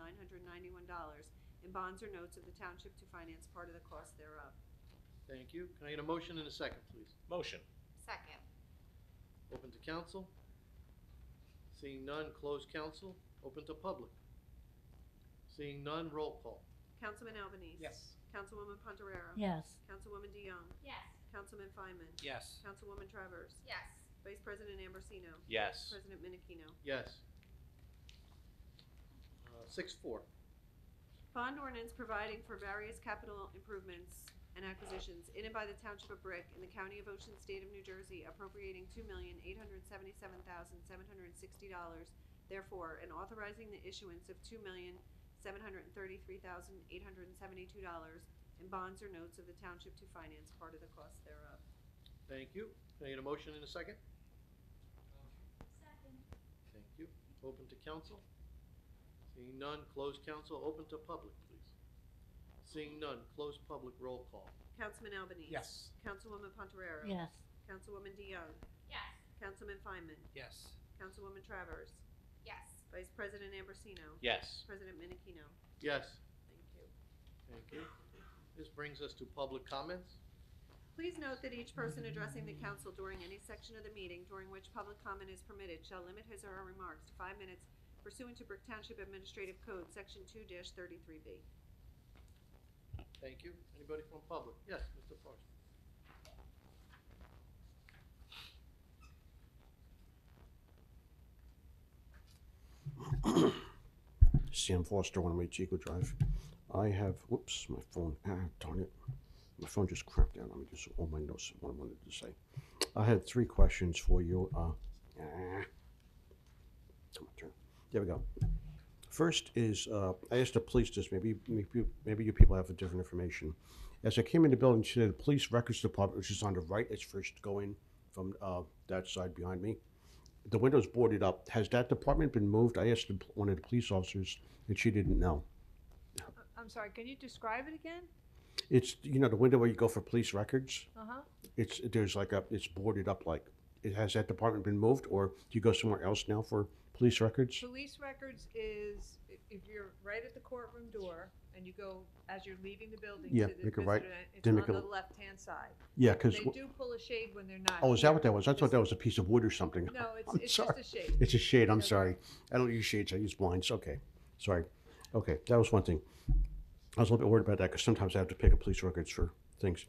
in bonds or notes of the Township to finance part of the cost thereof. Thank you. Can I get a motion and a second, please? Motion. Second. Open to council. Seeing none, close council. Open to public. Seeing none, roll call. Councilman Albanese. Yes. Councilwoman Pontoriero. Yes. Councilwoman DeYoung. Yes. Councilman Feinman. Yes. Councilwoman Travers. Yes. Vice President Ambrosino. Yes. President Menachino. Yes. 6-4. Bond ordinance providing for various capital improvements and acquisitions in and by the Township of Brick in the County of Ocean, State of New Jersey, appropriating $2,877,760, therefore, and authorizing the issuance of $2,733,872 in bonds or notes of the Township to finance part of the cost thereof. Thank you. Can I get a motion and a second? Second. Thank you. Open to council. Seeing none, close council. Open to public, please. Seeing none, close public. Roll call. Councilman Albanese. Yes. Councilwoman Pontoriero. Yes. Councilwoman DeYoung. Yes. Councilman Feinman. Yes. Councilwoman Travers. Yes. Vice President Ambrosino. Yes. President Menachino. Yes. Thank you. Thank you. This brings us to public comments. Please note that each person addressing the council during any section of the meeting during which public comment is permitted shall limit his or her remarks to 5 minutes pursuant to Brick Township Administrative Code, Section 2-33B. Thank you. Anybody from public? Yes, Mr. Forrest. Sam Foster, 108 Eagle Drive. I have, whoops, my phone, darn it. My phone just cramped down. Let me just, all my notes, what I wanted to say. I had 3 questions for you. Come on, turn. There we go. First is, I asked the police this, maybe you people have a different information. As I came in the building today, the police records department, which is on the right, it's first going from that side behind me. The window's boarded up. Has that department been moved? I asked one of the police officers, and she didn't know. I'm sorry, can you describe it again? It's, you know, the window where you go for police records. Uh-huh. It's boarded up like. Has that department been moved, or do you go somewhere else now for police records? Police records is, if you're right at the courtroom door and you go, as you're leaving the building Yeah, to the make a right, visitor, it's then on make a- the left-hand side. Yeah, 'cause They do pull a shade when they're not. Oh, is that what that was? I here. thought that was a piece of wood or something. No, I'm it's sorry. just a shade. It's a shade, I'm Okay. sorry. I don't use shades, I use blinds. Okay, sorry. Okay, that was one thing. I was a little bit worried about that because sometimes I have to pick up police records for things.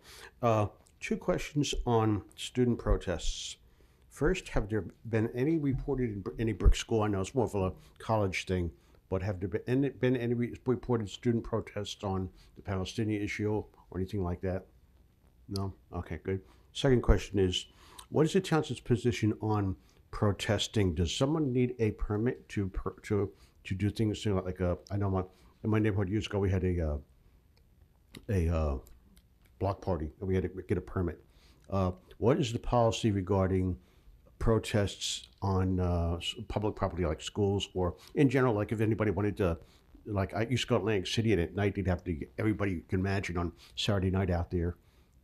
2 questions on student protests. First, have there been any reported in any Brick school? I know it's more of a college thing, but have there been any reported student protests on the Palestinian issue or anything like that? No? Okay, good. Second question is, what is the township's position on protesting? Does someone need a permit to do things like I know in my neighborhood years ago we had a block party and we had to get a permit. What is the policy regarding protests on public property like schools, or in general, like if anybody wanted to, like I used to go to Atlantic City and at night they'd have to get everybody you can imagine on Saturday night out there.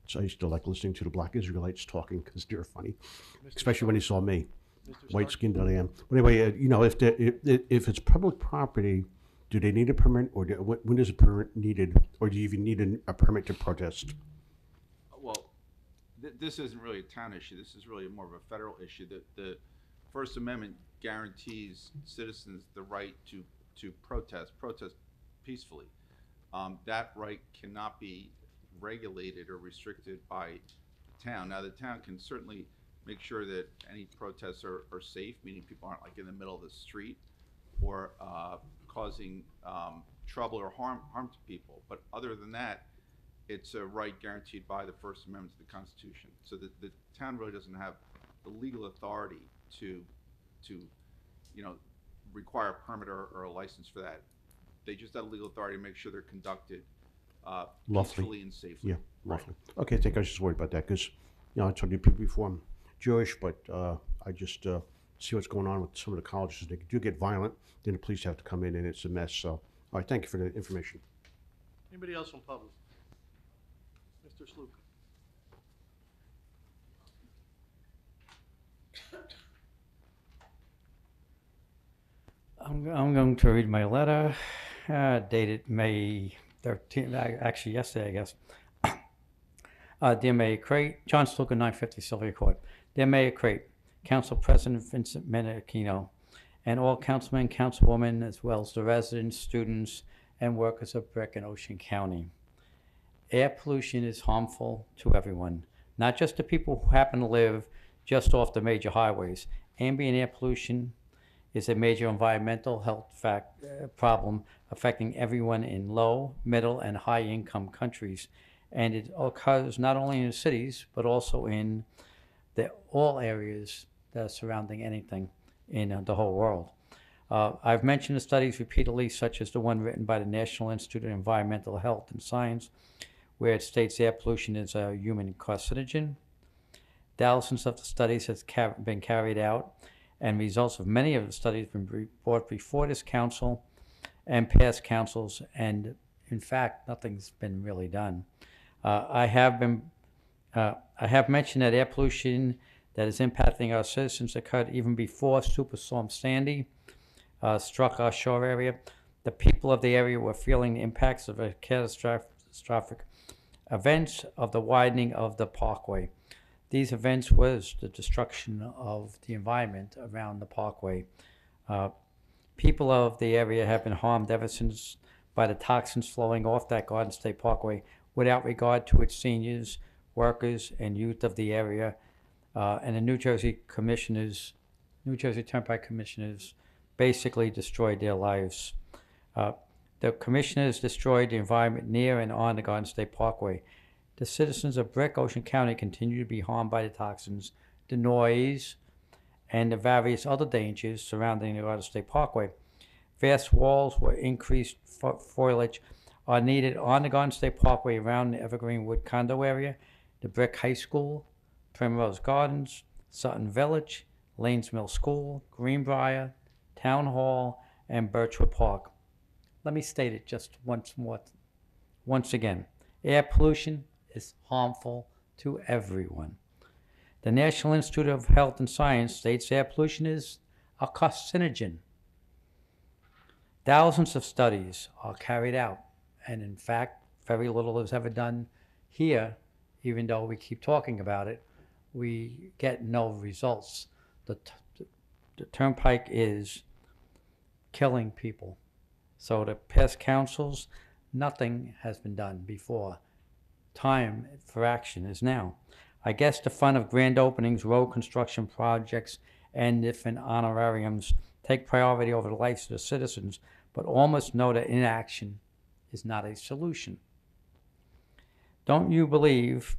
So I used to like listening to the Black Israelites talking because they're funny, especially when they saw me, white-skinned that I am. But anyway, you know, if it's public property, do they need a permit, or when is a permit needed, or do you even need a permit to protest? Well, this isn't really a town issue. This is really more of a federal issue. The First Amendment guarantees citizens the right to protest peacefully. That right cannot be regulated or restricted by the town. Now, the town can certainly make sure that any protests are safe, meaning people aren't like in the middle of the street or causing trouble or harm to people. But other than that, it's a right guaranteed by the First Amendment to the Constitution. So the town really doesn't have the legal authority to require a permit or a license for that. They just have legal authority to make sure they're conducted peacefully and safely. Yeah, lawfully. Okay, I think I was just worried about that because, I told you people before I'm Jewish, but I just see what's going on with some of the colleges. They do get violent, then the police have to come in and it's a mess. So, all right, thank you for the information. Anybody else from public? Mr. Sloop. I'm going to read my letter dated May 13th, actually yesterday, I guess. Dear Mayor Crate, John Sluka, 950 Sylvia Court. Dear Mayor Crate, Council President Vincent Menachino, and all councilmen, councilwomen, as well as the residents, students, and workers of Brick and Ocean County. Air pollution is harmful to everyone, not just the people who happen to live just off the major highways. Ambient air pollution is a major environmental health problem affecting everyone in low, middle, and high-income countries. And it occurs not only in the cities, but also in all areas that are surrounding anything in the whole world. I've mentioned the studies repeatedly, such as the one written by the National Institute of Environmental Health and Science, where it states air pollution is a human carcinogen. Thousands of the studies have been carried out, and results of many of the studies have been brought before this council and past councils, and in fact, nothing's been really done. I have mentioned that air pollution that is impacting our citizens occurred even before Superstorm Sandy struck our shore area. The people of the area were feeling the impacts of a catastrophic events of the widening of the parkway. These events was the destruction of the environment around the parkway. People of the area have been harmed ever since by the toxins flowing off that Garden State Parkway without regard to its seniors, workers, and youth of the area. And the New Jersey Turnpike Commissioners basically destroyed their lives. The commissioners destroyed the environment near and on the Garden State Parkway. The citizens of Brick, Ocean County continue to be harmed by the toxins, the noise, and the various other dangers surrounding the Garden State Parkway. Vast walls or increased foliage are needed on the Garden State Parkway around the Evergreen Wood condo area, the Brick High School, Primrose Gardens, Sutton Village, Lanes Mill School, Greenbrier, Town Hall, and Birchwood Park. Let me state it just once again. Air pollution is harmful to everyone. The National Institute of Health and Science states air pollution is a carcinogen. Thousands of studies are carried out, and in fact, very little is ever done here. Even though we keep talking about it, we get no results. The turnpike is killing people. So the past councils, nothing has been done before. Time for action is now. I guess the fun of grand openings, road construction projects, and different honorariums take priority over the lives of the citizens, but all must know that inaction is not a solution. Don't you believe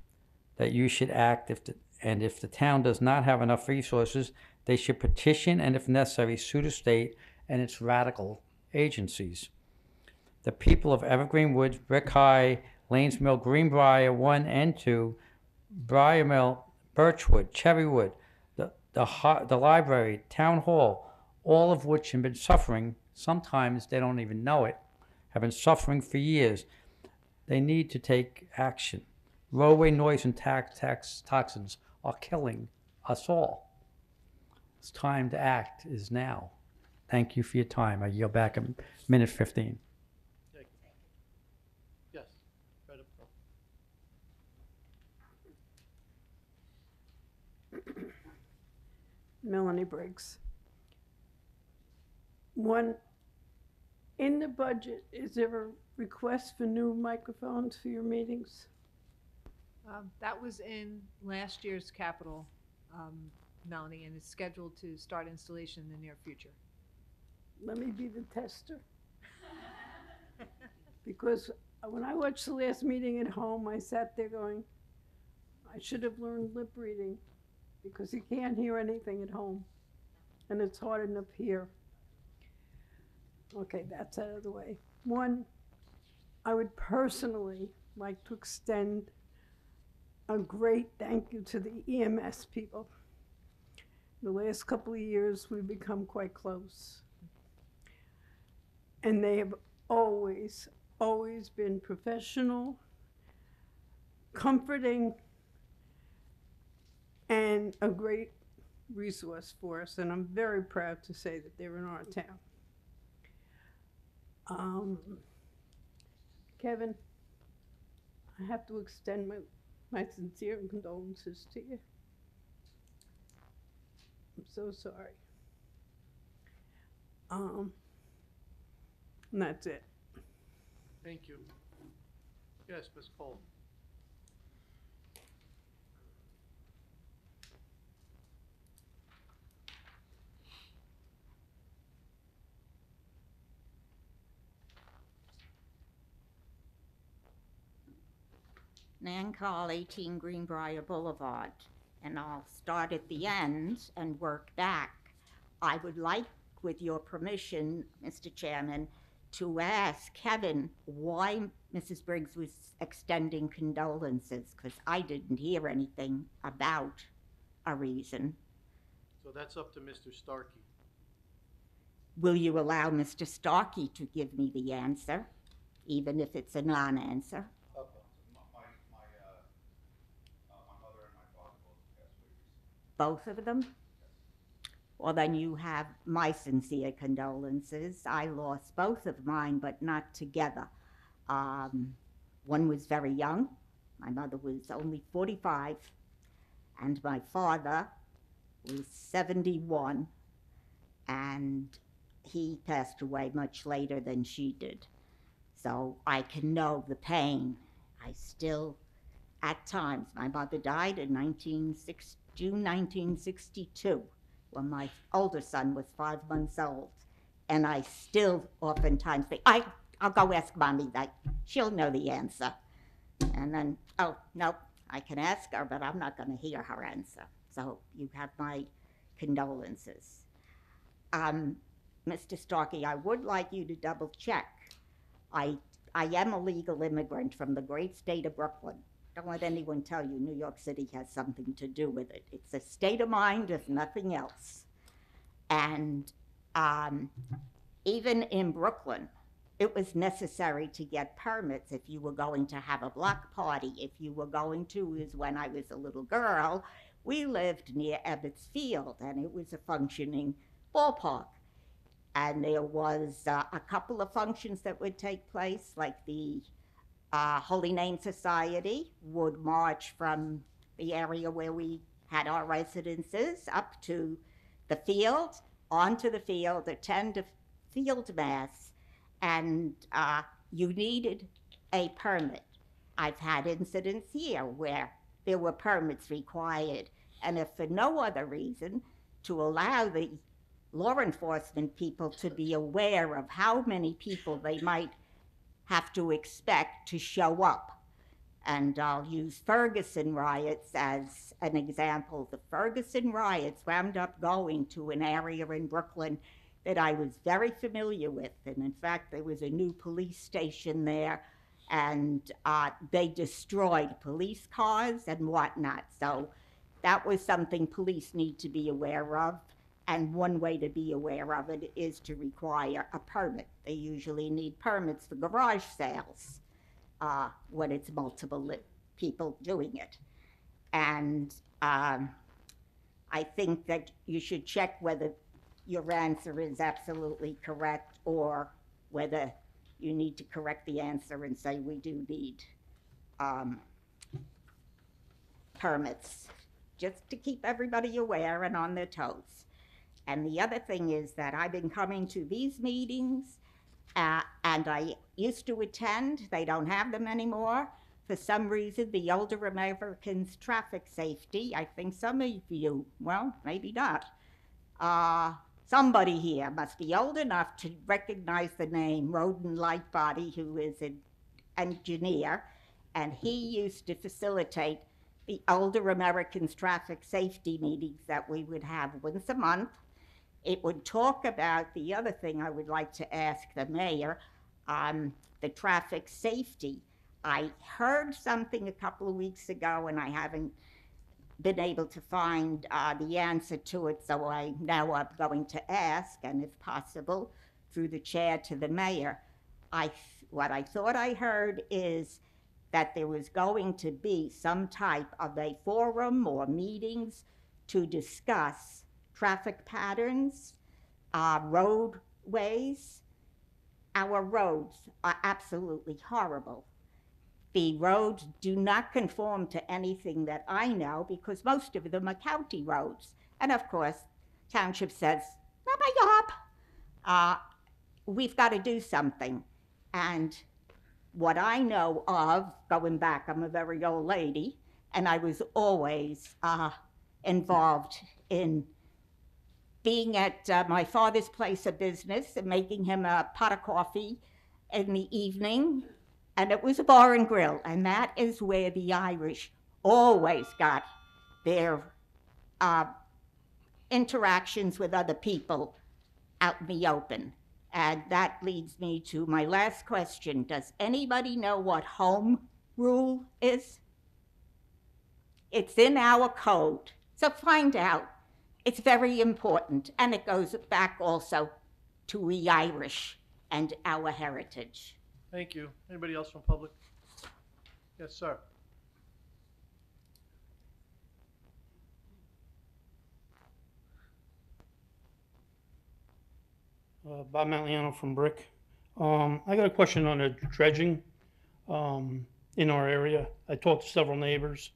that you should act if the town does not have enough resources, they should petition and, if necessary, sue the state and its radical agencies. The people of Evergreen Woods, Brick High, Lanes Mill, Greenbrier 1 and 2, Briar Mill, Birchwood, Cherrywood, the library, Town Hall, all of which have been suffering, sometimes they don't even know it, have been suffering for years. They need to take action. Roadway noise and toxins are killing us all. It's time to act is now. Thank you for your time. I yield back a minute 15. Thank you. Yes, right up front. Melanie Briggs. One, in the budget, is there a request for new microphones for your meetings? That was in last year's capital, Melanie, and it's scheduled to start installation in the near future. Let me be the tester. Because when I watched the last meeting at home, I sat there going, I should have learned lip reading, because you can't hear anything at home, and it's hard enough here. Okay, that's out of the way. One, I would personally like to extend a great thank you to the EMS people. The last couple of years, we've become quite close. And they have always been professional, comforting, and a great resource for us. And I'm very proud to say that they're in our town. Kevin, I have to extend my sincere condolences to you. I'm so sorry. And that's it. Thank you. Yes, Ms. Cole. Nan Carl, 18 Greenbrier Boulevard, and I'll start at the end and work back. I would like, with your permission, Mr. Chairman, to ask Kevin why Mrs. Briggs was extending condolences, because I didn't hear anything about a reason. So that's up to Mr. Starkey. Will you allow Mr. Starkey to give me the answer, even if it's a non-answer? My mother and my father both passed away. Both of them? Well, then you have my sincere condolences. I lost both of mine, but not together. One was very young, My mother was only 45, and my father was 71, and he passed away much later than she did. So I can know the pain. I still, at times, my mother died in June 1962, when my older son was 5 months old. And I still oftentimes think, I'll go ask Mommy that. She'll know the answer. And then, oh, no, I can ask her, but I'm not going to hear her answer. So you have my condolences. Mr. Starkey, I would like you to double check. I am a legal immigrant from the great state of Brooklyn. Don't let anyone tell you New York City has something to do with it. It's a state of mind, if nothing else. And even in Brooklyn, it was necessary to get permits if you were going to have a block party. If you were going to, is when I was a little girl, we lived near Ebbets Field, and it was a functioning ballpark. And there was a couple of functions that would take place, like the Holy Name Society would march from the area where we had our residences up to the field, onto the field, attend a field mass, and you needed a permit. I've had incidents here where there were permits required, and if for no other reason, to allow the law enforcement people to be aware of how many people they might have to expect to show up. And I'll use Ferguson riots as an example. The Ferguson riots wound up going to an area in Brooklyn that I was very familiar with. And in fact, there was a new police station there, and they destroyed police cars and whatnot. So that was something police need to be aware of. And one way to be aware of it is to require a permit. They usually need permits for garage sales when it's multiple people doing it. And I think that you should check whether your answer is absolutely correct or whether you need to correct the answer and say we do need permits, just to keep everybody aware and on their toes. And the other thing is that I've been coming to these meetings, and I used to attend. They don't have them anymore. For some reason, the older Americans' traffic safety, I think some of you, well, maybe not. Somebody here must be old enough to recognize the name Roden Lightbody, who is an engineer, and he used to facilitate the older Americans' traffic safety meetings that we would have once a month. It would talk about the other thing I would like to ask the mayor, the traffic safety. I heard something a couple of weeks ago, and I haven't been able to find the answer to it, so now I'm going to ask, and if possible, through the chair to the mayor. What I thought I heard is that there was going to be some type of a forum or meetings to discuss traffic patterns, roadways. Our roads are absolutely horrible. The roads do not conform to anything that I know because most of them are county roads. And of course, township says, not my job. We've got to do something. And what I know of, going back, I'm a very old lady, and I was always involved in being at my father's place of business and making him a pot of coffee in the evening. And it was a bar and grill, and that is where the Irish always got their interactions with other people out in the open. And that leads me to my last question. Does anybody know what home rule is? It's in our code, so find out. It's very important, and it goes back also to we Irish and our heritage. Thank you. Anybody else from public? Yes, sir. Bob Maliano from Brick. I got a question on the dredging. in our area. I talked to several neighbors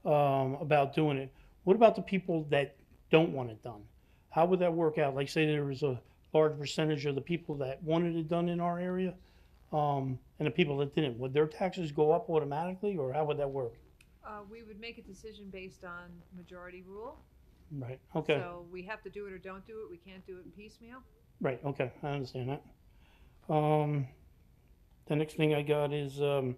about doing it. What about the people that don't want it done? How would that work out? Like, say there was a large percentage of the people that wanted it done in our area, and the people that didn't. Would their taxes go up automatically, or how would that work? We would make a decision based on majority rule. Right, okay. So we have to do it or don't do it. We can't do it in piecemeal. Right, okay, I understand that. The next thing I got is, I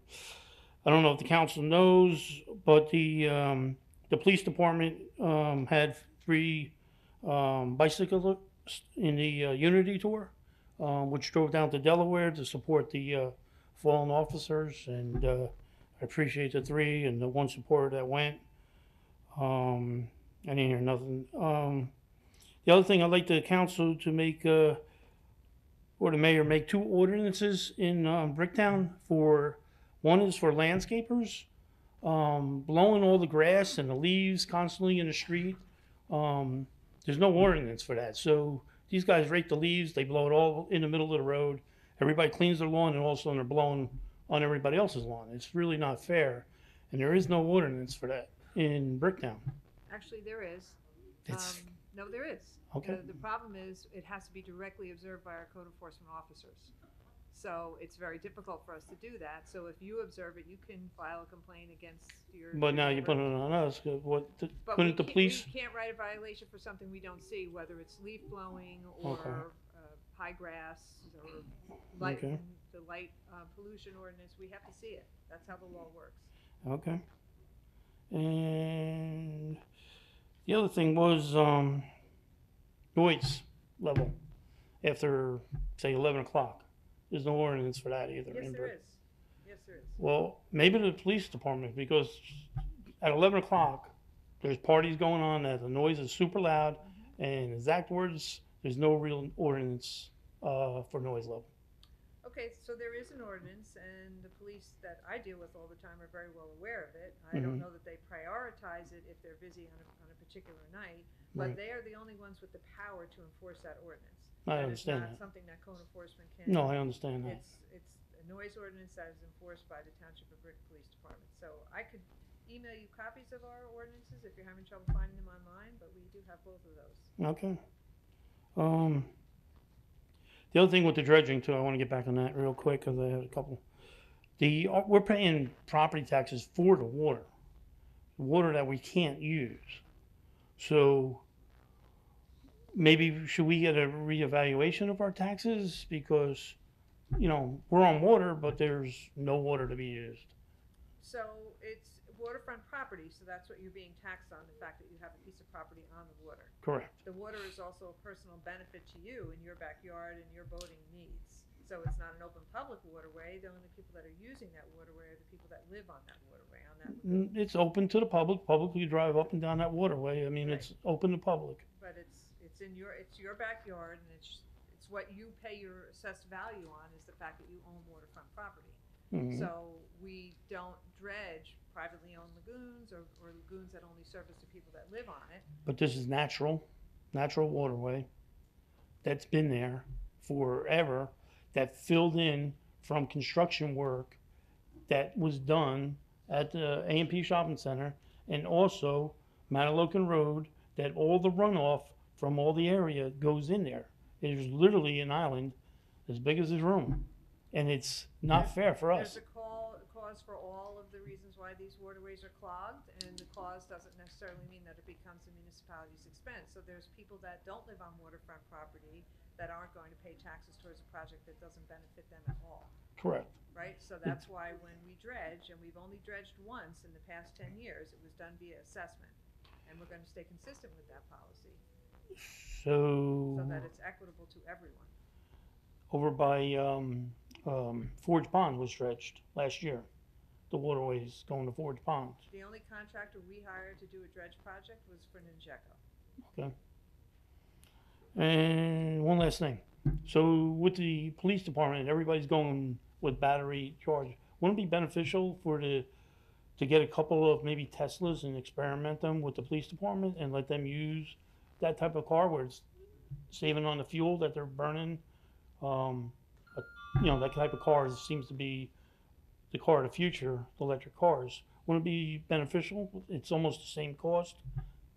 don't know if the council knows, but the police department had 3 bicyclists in the Unity Tour, which drove down to Delaware to support the fallen officers, and I appreciate the 3 and the 1 supporter that went. I didn't hear nothing. The other thing, I'd like the council to make, or the mayor make 2 ordinances in Bricktown. One is for landscapers, blowing all the grass and the leaves constantly in the street. There's no ordinance for that. So these guys rake the leaves, they blow it all in the middle of the road. Everybody cleans their lawn, and all of a sudden they're blowing on everybody else's lawn. It's really not fair. And there is no ordinance for that in Bricktown. Actually, there is. It's- No, there is. Okay. The problem is it has to be directly observed by our code enforcement officers. So it's very difficult for us to do that. So if you observe it, you can file a complaint against your. But now your you put it neighbor. on us. But Couldn't the police? We can't write a violation for something we don't see, whether it's leaf blowing or Okay. high grass or light, Okay. the light pollution ordinance. We have to see it. That's how the law works. Okay. And the other thing was noise level after, say, 11 o'clock. There's no ordinance for that either. Yes, in there Brick- is. Yes, there is. Well, maybe the police department, because at 11 o'clock, there's parties going on, that the noise is super loud, and exact words, there's no real ordinance for noise level. Okay, so there is an ordinance, and the police that I deal with all the time are very well aware of it. I don't Mhm. know that they prioritize it if they're busy on a particular night, but Right. they are the only ones with the power to enforce that ordinance. I And understand It's that. not something that code enforcement can. No, I understand that. It's a noise ordinance that is enforced by the Township of Brick Police Department. So I could email you copies of our ordinances if you're having trouble finding them online, but we do have both of those. Okay. The other thing with the dredging too, I want to get back on that real quick because I had a couple. We're paying property taxes for the water that we can't use. So maybe should we get a reevaluation of our taxes, because we're on water, but there's no water to be used. So it's waterfront property, so that's what you're being taxed on, the fact that you have a piece of property on the water. Correct. The water is also a personal benefit to you in your backyard and your boating needs. So it's not an open public waterway. The only people that are using that waterway are the people that live on that waterway, on that lagoon. It's open to the public. Publicly drive up and down that waterway. I mean, it's open to public. But it's your backyard, and it's what you pay your assessed value on is the fact that you own waterfront property. Mhm. So we don't dredge privately owned lagoons or lagoons that only service the people that live on it. But this is natural waterway that's been there forever, that filled in from construction work that was done at the A&P Shopping Center, and also Matalocan Road, that all the runoff from all the area goes in there. There's literally an island as big as this room, and it's not fair for us. There's a cause for all of the reasons why these waterways are clogged, and the cause doesn't necessarily mean that it becomes the municipality's expense. So there's people that don't live on waterfront property that aren't going to pay taxes towards a project that doesn't benefit them at all. Correct. Right? So that's why when we dredge, and we've only dredged once in the past 10 years, it was done via assessment. And we're going to stay consistent with that policy so that it's equitable to everyone. Over by Forge Pond was dredged last year. The waterways going to Forge Pond. The only contractor we hired to do a dredge project was for Ninjago. Okay. And one last thing. So with the police department, everybody's going with battery charge. Wouldn't it be beneficial to get a couple of maybe Teslas and experiment them with the police department and let them use that type of car where it's saving on the fuel that they're burning? That type of car seems to be the car of the future, the electric cars. Wouldn't it be beneficial? It's almost the same cost.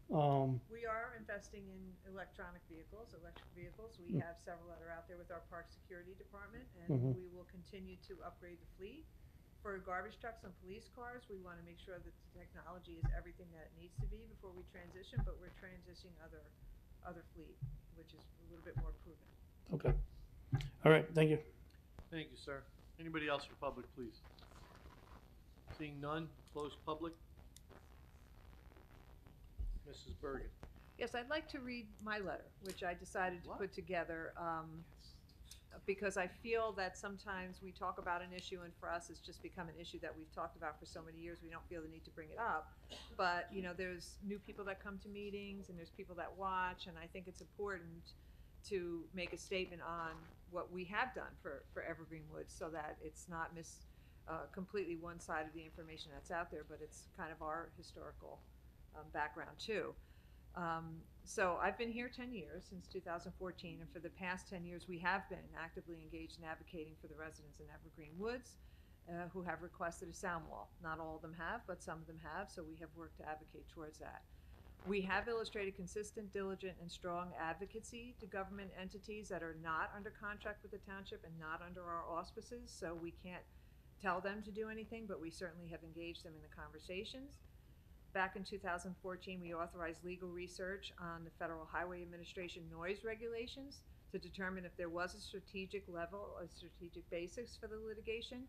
We are investing in electric vehicles. We have several that are out there with our park security department, and Mhm. we will continue to upgrade the fleet. For garbage trucks and police cars, we want to make sure that the technology is everything that it needs to be before we transition, but we're transitioning other fleet, which is a little bit more proven. Okay. All right, thank you. Thank you, sir. Anybody else for public, please? Seeing none, close public. Mrs. Bergen. Yes, I'd like to read my letter, which I decided to put together because I feel that sometimes we talk about an issue, and for us, it's just become an issue that we've talked about for so many years, we don't feel the need to bring it up. But, you know, there's new people that come to meetings, and there's people that watch, and I think it's important to make a statement on what we have done for Evergreen Woods so that it's not completely one side of the information that's out there, but it's kind of our historical background too. So I've been here 10 years, since 2014, and for the past 10 years we have been actively engaged in advocating for the residents in Evergreen Woods who have requested a sound wall. Not all of them have, but some of them have, so we have worked to advocate towards that. We have illustrated consistent, diligent, and strong advocacy to government entities that are not under contract with the township and not under our auspices, so we can't tell them to do anything, but we certainly have engaged them in the conversations. Back in 2014, we authorized legal research on the Federal Highway Administration noise regulations to determine if there was a strategic basis for the litigation.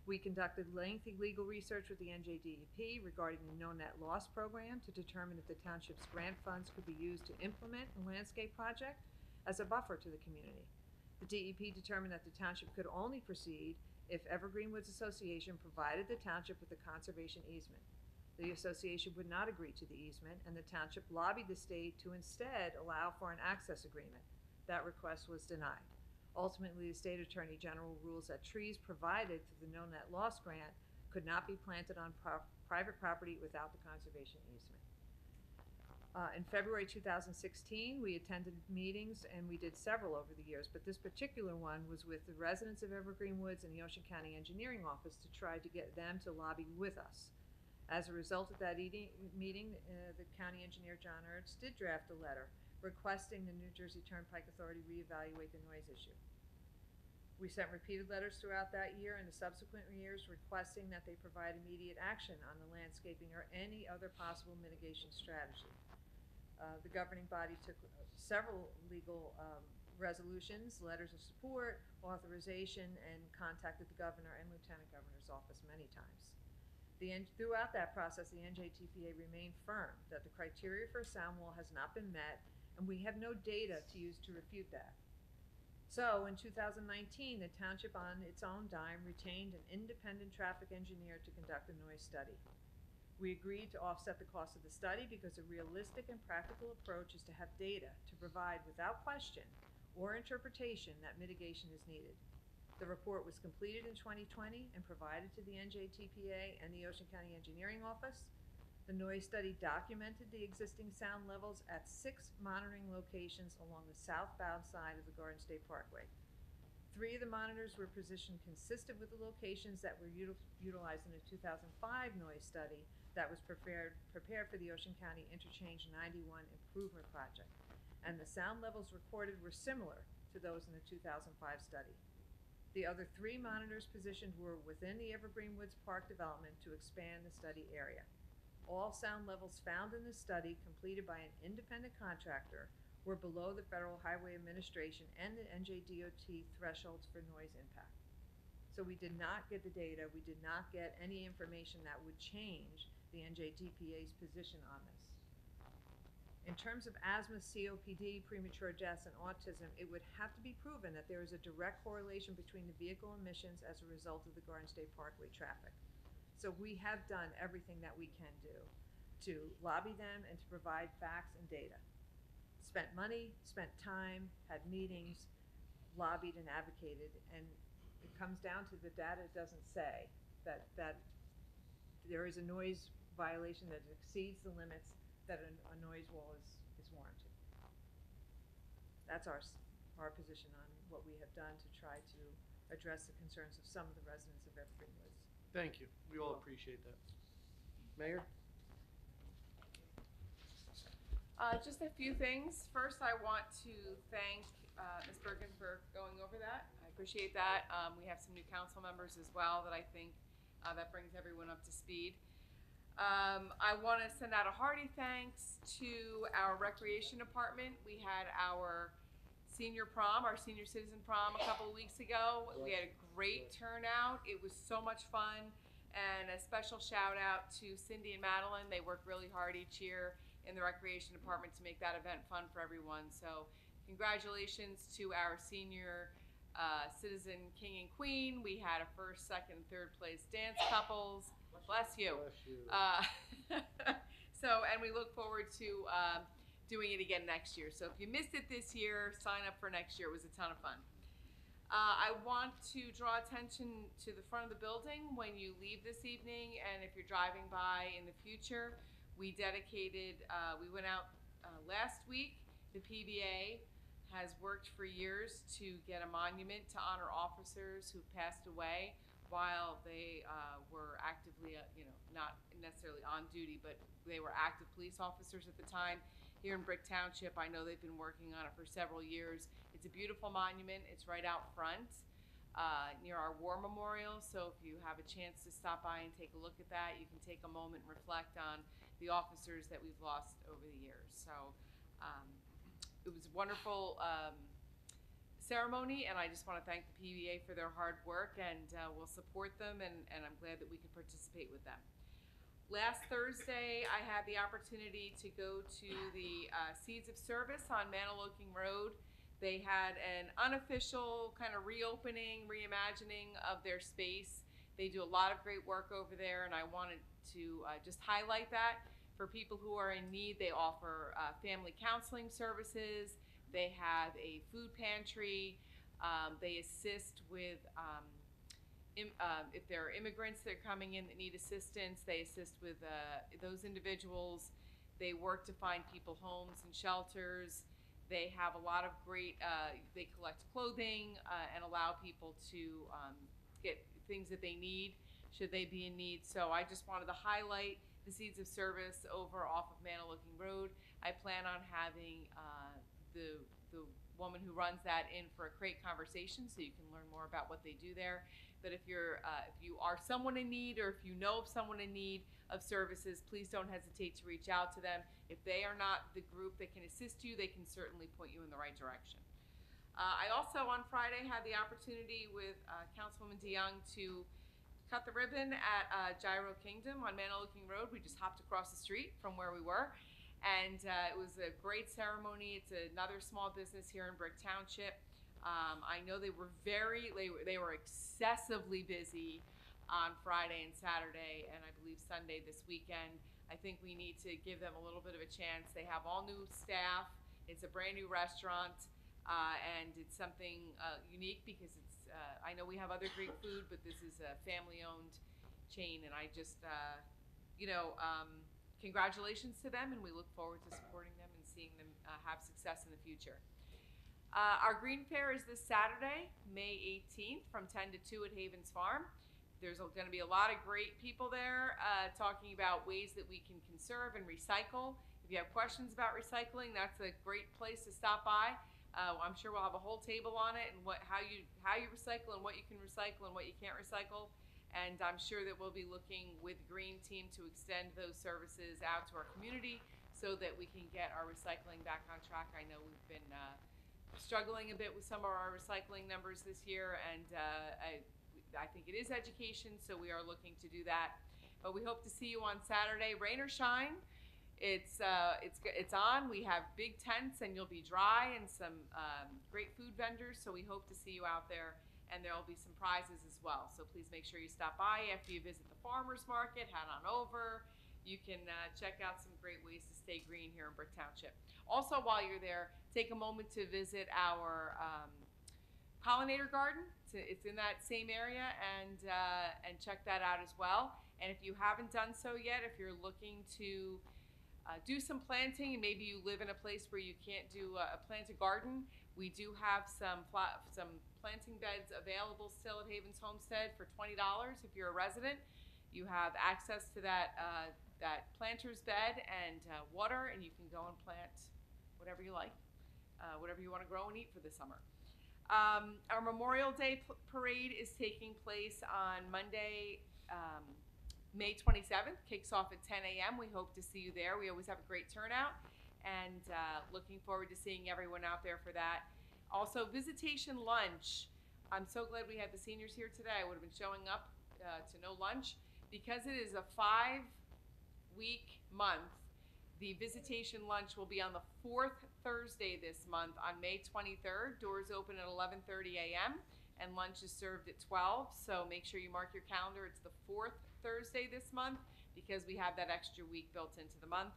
We conducted lengthy legal research with the NJDEP regarding the no net loss program to determine if the township's grant funds could be used to implement a landscape project as a buffer to the community. The DEP determined that the township could only proceed if Evergreen Woods Association provided the township with a conservation easement. The association would not agree to the easement, and the township lobbied the state to instead allow for an access agreement. That request was denied. Ultimately, the state attorney general rules that trees provided through the no net loss grant could not be planted on private property without the conservation easement. In February 2016, we attended meetings, and we did several over the years, but this particular one was with the residents of Evergreen Woods and the Ocean County Engineering Office to try to get them to lobby with us. As a result of that meeting, the county engineer, John Ernst, did draft a letter requesting the New Jersey Turnpike Authority reevaluate the noise issue. We sent repeated letters throughout that year and the subsequent years requesting that they provide immediate action on the landscaping or any other possible mitigation strategy. The governing body took several legal resolutions, letters of support, authorization, and contacted the governor and lieutenant governor's office many times. Throughout that process, the NJTPA remained firm that the criteria for a sound wall has not been met, and we have no data to use to refute that. So in 2019, the township on its own dime retained an independent traffic engineer to conduct a noise study. We agreed to offset the cost of the study because a realistic and practical approach is to have data to provide without question or interpretation that mitigation is needed. The report was completed in 2020 and provided to the NJTPA and the Ocean County Engineering Office. The noise study documented the existing sound levels at 6 monitoring locations along the southbound side of the Garden State Parkway. 3 of the monitors were positioned consistent with the locations that were utilized in the 2005 noise study that was prepared for the Ocean County Interchange 91 Improvement Project, and the sound levels recorded were similar to those in the 2005 study. The other 3 monitors positioned were within the Evergreen Woods Park development to expand the study area. All sound levels found in the study, completed by an independent contractor, were below the Federal Highway Administration and the NJDOT thresholds for noise impact. So we did not get the data, we did not get any information that would change the NJDPA's position on this. In terms of asthma, COPD, premature deaths, and autism, it would have to be proven that there is a direct correlation between the vehicle emissions as a result of the Garden State Parkway traffic. So we have done everything that we can do to lobby them and to provide facts and data. Spent money, spent time, had meetings, lobbied and advocated, and it comes down to the data doesn't say that there is a noise violation that exceeds the limits that a noise wall is warranted. That's our position on what we have done to try to address the concerns of some of the residents of Evergreen Woods. Thank you. We all appreciate that. Mayor? Just a few things. First, I want to thank Ms. Bergen for going over that. I appreciate that. We have some new council members as well that I think that brings everyone up to speed. I want to send out a hearty thanks to our recreation department. We had our senior prom, our senior citizen prom a couple of weeks ago. We had a great turnout. It was so much fun. And a special shout out to Cindy and Madeline. They work really hard each year in the recreation department to make that event fun for everyone. So congratulations to our senior citizen king and queen. We had a first, second, and third place dance couples. Bless you. Bless you. And we look forward to doing it again next year. So if you missed it this year, sign up for next year. It was a ton of fun. I want to draw attention to the front of the building when you leave this evening, and if you're driving by in the future. We dedicated, we went out last week. The PBA has worked for years to get a monument to honor officers who passed away while they were actively, not necessarily on duty, but they were active police officers at the time. Here in Brick Township, I know they've been working on it for several years. It's a beautiful monument. It's right out front near our war memorial. So if you have a chance to stop by and take a look at that, you can take a moment and reflect on the officers that we've lost over the years. So it was a wonderful ceremony, and I just want to thank the PBA for their hard work, and we'll support them, and I'm glad that we could participate with them. Last Thursday, I had the opportunity to go to the Seeds of Service on Maniloking Road. They had an unofficial kind of reopening, reimagining of their space. They do a lot of great work over there, and I wanted to just highlight that. For people who are in need, they offer family counseling services. They have a food pantry. They assist with, if there are immigrants that are coming in that need assistance, they assist with those individuals. They work to find people homes and shelters. They have a lot of great, they collect clothing and allow people to get things that they need should they be in need. So I just wanted to highlight the Seeds of Service over off of Maniloking Road. I plan on having the woman who runs that in for a great conversation, so you can learn more about what they do there. But if you are someone in need, or if you know of someone in need of services, please don't hesitate to reach out to them. If they are not the group that can assist you, they can certainly point you in the right direction. I also on Friday had the opportunity with Councilwoman DeYoung to cut the ribbon at Gyro Kingdom on Maniloking Road. We just hopped across the street from where we were, and it was a great ceremony. It's another small business here in Brick Township. I know they were excessively busy on Friday and Saturday, and I believe Sunday this weekend. I think we need to give them a little bit of a chance. They have all new staff. It's a brand new restaurant, and it's something unique because it's, I know we have other great food, but this is a family-owned chain, and I just, congratulations to them, and we look forward to supporting them and seeing them have success in the future. Our Green Fair is this Saturday, May 18th, from 10 to 2 at Havens Farm. There's going to be a lot of great people there talking about ways that we can conserve and recycle. If you have questions about recycling, that's a great place to stop by. I'm sure we'll have a whole table on it and how you recycle and what you can recycle and what you can't recycle. And I'm sure that we'll be looking with the Green Team to extend those services out to our community so that we can get our recycling back on track. I know we've been struggling a bit with some of our recycling numbers this year, and I think it is education, so we are looking to do that. But we hope to see you on Saturday, rain or shine. It's on. We have big tents, and you'll be dry, and some great food vendors. So we hope to see you out there, and there will be some prizes as well. So please make sure you stop by after you visit the farmers market. Head on over. You can check out some great ways to stay green here in Brick Township. Also, while you're there, take a moment to visit our pollinator garden. It's in that same area, and check that out as well. And if you haven't done so yet, if you're looking to do some planting, and maybe you live in a place where you can't do plant a garden. We do have some planting beds available still at Havens Homestead for $20 if you're a resident. You have access to that planter's bed and water, and you can go and plant whatever you like, whatever you want to grow and eat for the summer. Our Memorial Day parade is taking place on Monday, May 27th. Kicks off at 10 a.m. We hope to see you there. We always have a great turnout, and looking forward to seeing everyone out there for that. Also, visitation lunch. I'm so glad we had the seniors here today. I would have been showing up to no lunch. Because it is a 5-week month, the visitation lunch will be on the 4th Thursday this month on May 23rd. Doors open at 11:30 a.m. and lunch is served at 12. So make sure you mark your calendar. It's the 4th Thursday this month because we have that extra week built into the month.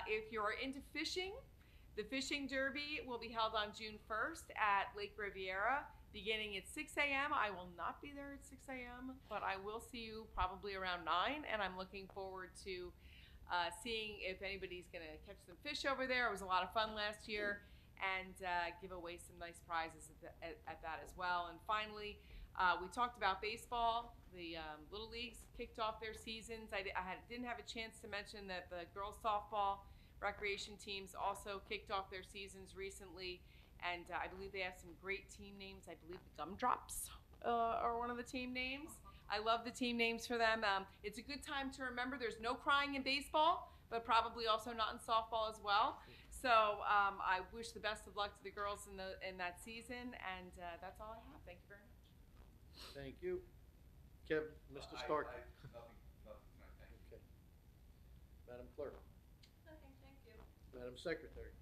If you're into fishing, the Fishing Derby will be held on June 1st at Lake Riviera, beginning at 6 a.m. I will not be there at 6 a.m., but I will see you probably around 9, and I'm looking forward to seeing if anybody's going to catch some fish over there. It was a lot of fun last year, and give away some nice prizes at that as well. And finally, we talked about baseball. The Little Leagues kicked off their seasons. I didn't have a chance to mention that the girls softball recreation teams also kicked off their seasons recently. And I believe they have some great team names. I believe the Gumdrops are one of the team names. I love the team names for them. It's a good time to remember there's no crying in baseball, but probably also not in softball as well. So I wish the best of luck to the girls in that season. And that's all I have. Thank you very much. Thank you. Kevin, Mr. Starkey. Nothing tonight, thank you. Okay. Madam Clerk. Nothing, thank you. Madam Secretary.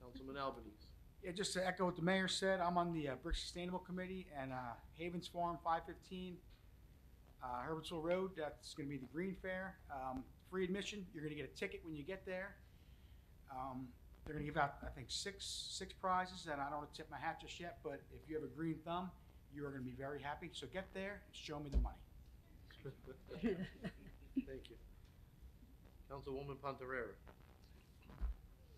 Councilman Albanese. Yeah, just to echo what the mayor said, I'm on the Brick Sustainable Committee, and Havens Farm 515 Herbertsville Road, that's going to be the Green Fair. Free admission, you're going to get a ticket when you get there. They're going to give out, I think, six prizes, and I don't want to tip my hat just yet, but if you have a green thumb, you are going to be very happy. So get there and show me the money. Thank you. Councilwoman Pontarera.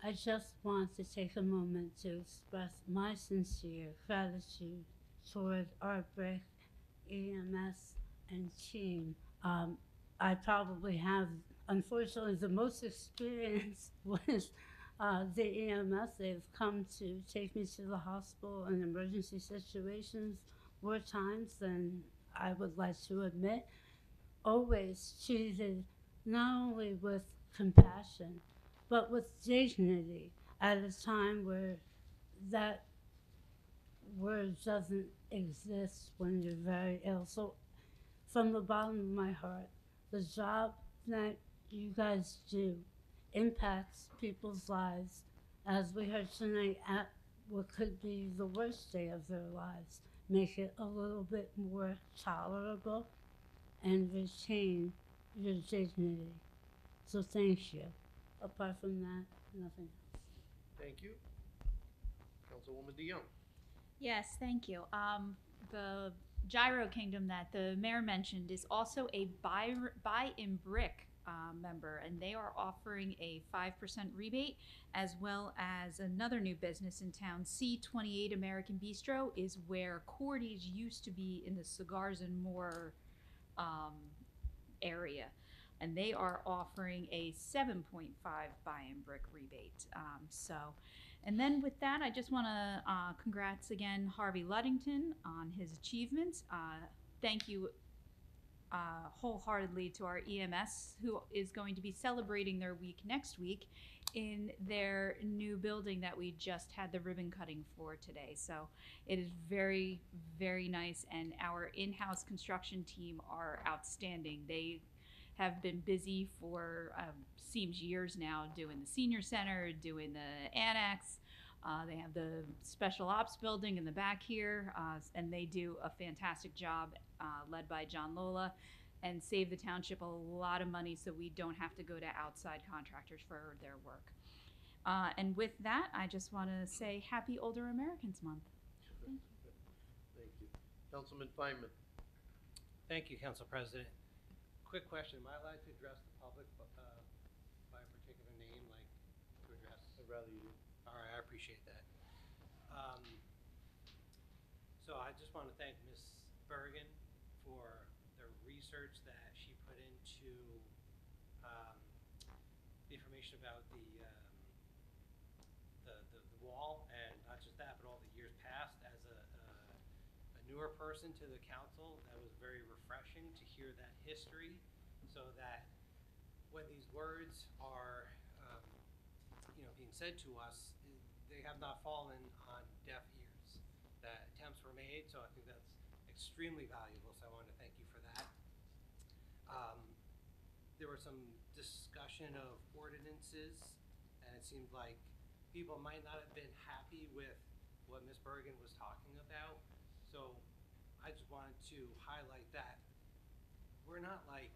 I just want to take a moment to express my sincere gratitude toward our Brick EMS and team. I probably have, unfortunately, the most experience with the EMS. They've come to take me to the hospital in emergency situations more times than I would like to admit. Always treated not only with compassion, but with dignity at a time where that word doesn't exist when you're very ill. So from the bottom of my heart, the job that you guys do impacts people's lives, as we heard tonight, at what could be the worst day of their lives. Make it a little bit more tolerable and retain your dignity. So thank you. Apart from that, nothing else. Thank you. Councilwoman DeYoung. Yes, thank you. The Gyro Kingdom that the mayor mentioned is also a buy in brick member, and they are offering a 5% rebate, as well as another new business in town. C28 American Bistro is where Cordy's used to be in the Cigars and More area. And they are offering a 7.5 buy-in brick rebate. And then with that, I just want to congrats again Harvey Ludington on his achievements. Thank you wholeheartedly to our EMS, who is going to be celebrating their week next week in their new building that we just had the ribbon cutting for today. So it is very, very nice, and our in-house construction team are outstanding. They have been busy for seems years now, doing the senior center, doing the annex. They have the special ops building in the back here, and they do a fantastic job, led by John Lola, and save the township a lot of money so we don't have to go to outside contractors for their work. And with that, I just want to say Happy Older Americans Month. Thank you. Councilman Feynman. Thank you, Council President. Quick question, am I allowed to address the public rather you do. All right, I appreciate that. So I just want to thank Ms. Bergen for the research that she put into the information about the wall, and not just that, but all the years past. As a newer person to the council, that was very refreshing to hear that history, so that when these words are being said to us, they have not fallen on deaf ears. That attempts were made, so I think that's extremely valuable, so I want to thank you for that. There was some discussion of ordinances, and it seemed like people might not have been happy with what Ms. Bergen was talking about. So I just wanted to highlight that we're not like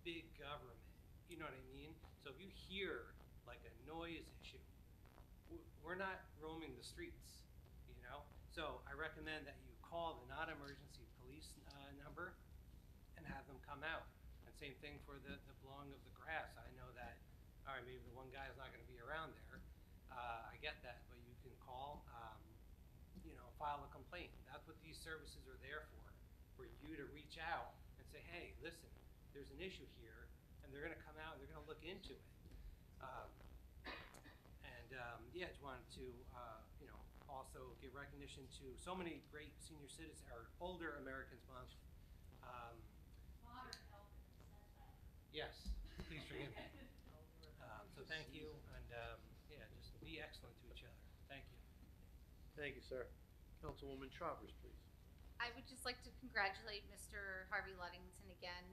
big government, you know what I mean? So if you hear like a noise issue, we're not roaming the streets, you know? So I recommend that you call the non-emergency police number and have them come out. And same thing for the blowing of the grass. I know that, all right, maybe the one guy is not gonna be around there. I get that, but you can call, file a complaint. That's what these services are there for you to reach out and say, hey, listen, there's an issue here, and they're gonna come out and they're gonna look into it. Yeah, just wanted to, also give recognition to so many great senior citizens, or older Americans month. Modern elders, that's right. Yes, please forgive me. So thank you, and yeah, just be excellent to each other. Thank you. Thank you, sir. Councilwoman Travers, please. I would just like to congratulate Mr. Harvey Ludington again.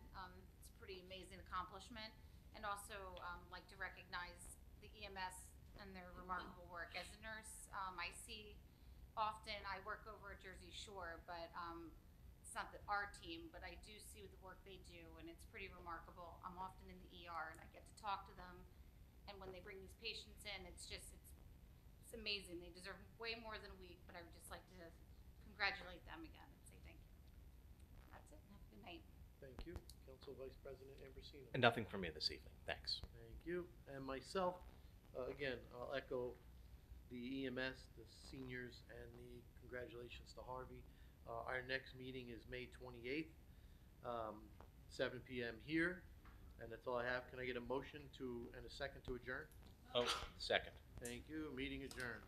It's a pretty amazing accomplishment, and also like to recognize the EMS and their remarkable work. As a nurse, I see often, I work over at Jersey Shore, but it's not our team, but I do see the work they do, and it's pretty remarkable. I'm often in the ER, and I get to talk to them, and when they bring these patients in, it's amazing. They deserve way more than a week, but I would just like to congratulate them again and say thank you. That's it. Have a good night. Thank you. Council Vice President Ambrosino. And nothing from me this evening. Thanks. Thank you. And myself, again, I'll echo the EMS, the seniors, and the congratulations to Harvey. Our next meeting is May 28th, 7 p.m. here, and that's all I have. Can I get a motion and a second to adjourn? Oh, second. Thank you. Meeting adjourned.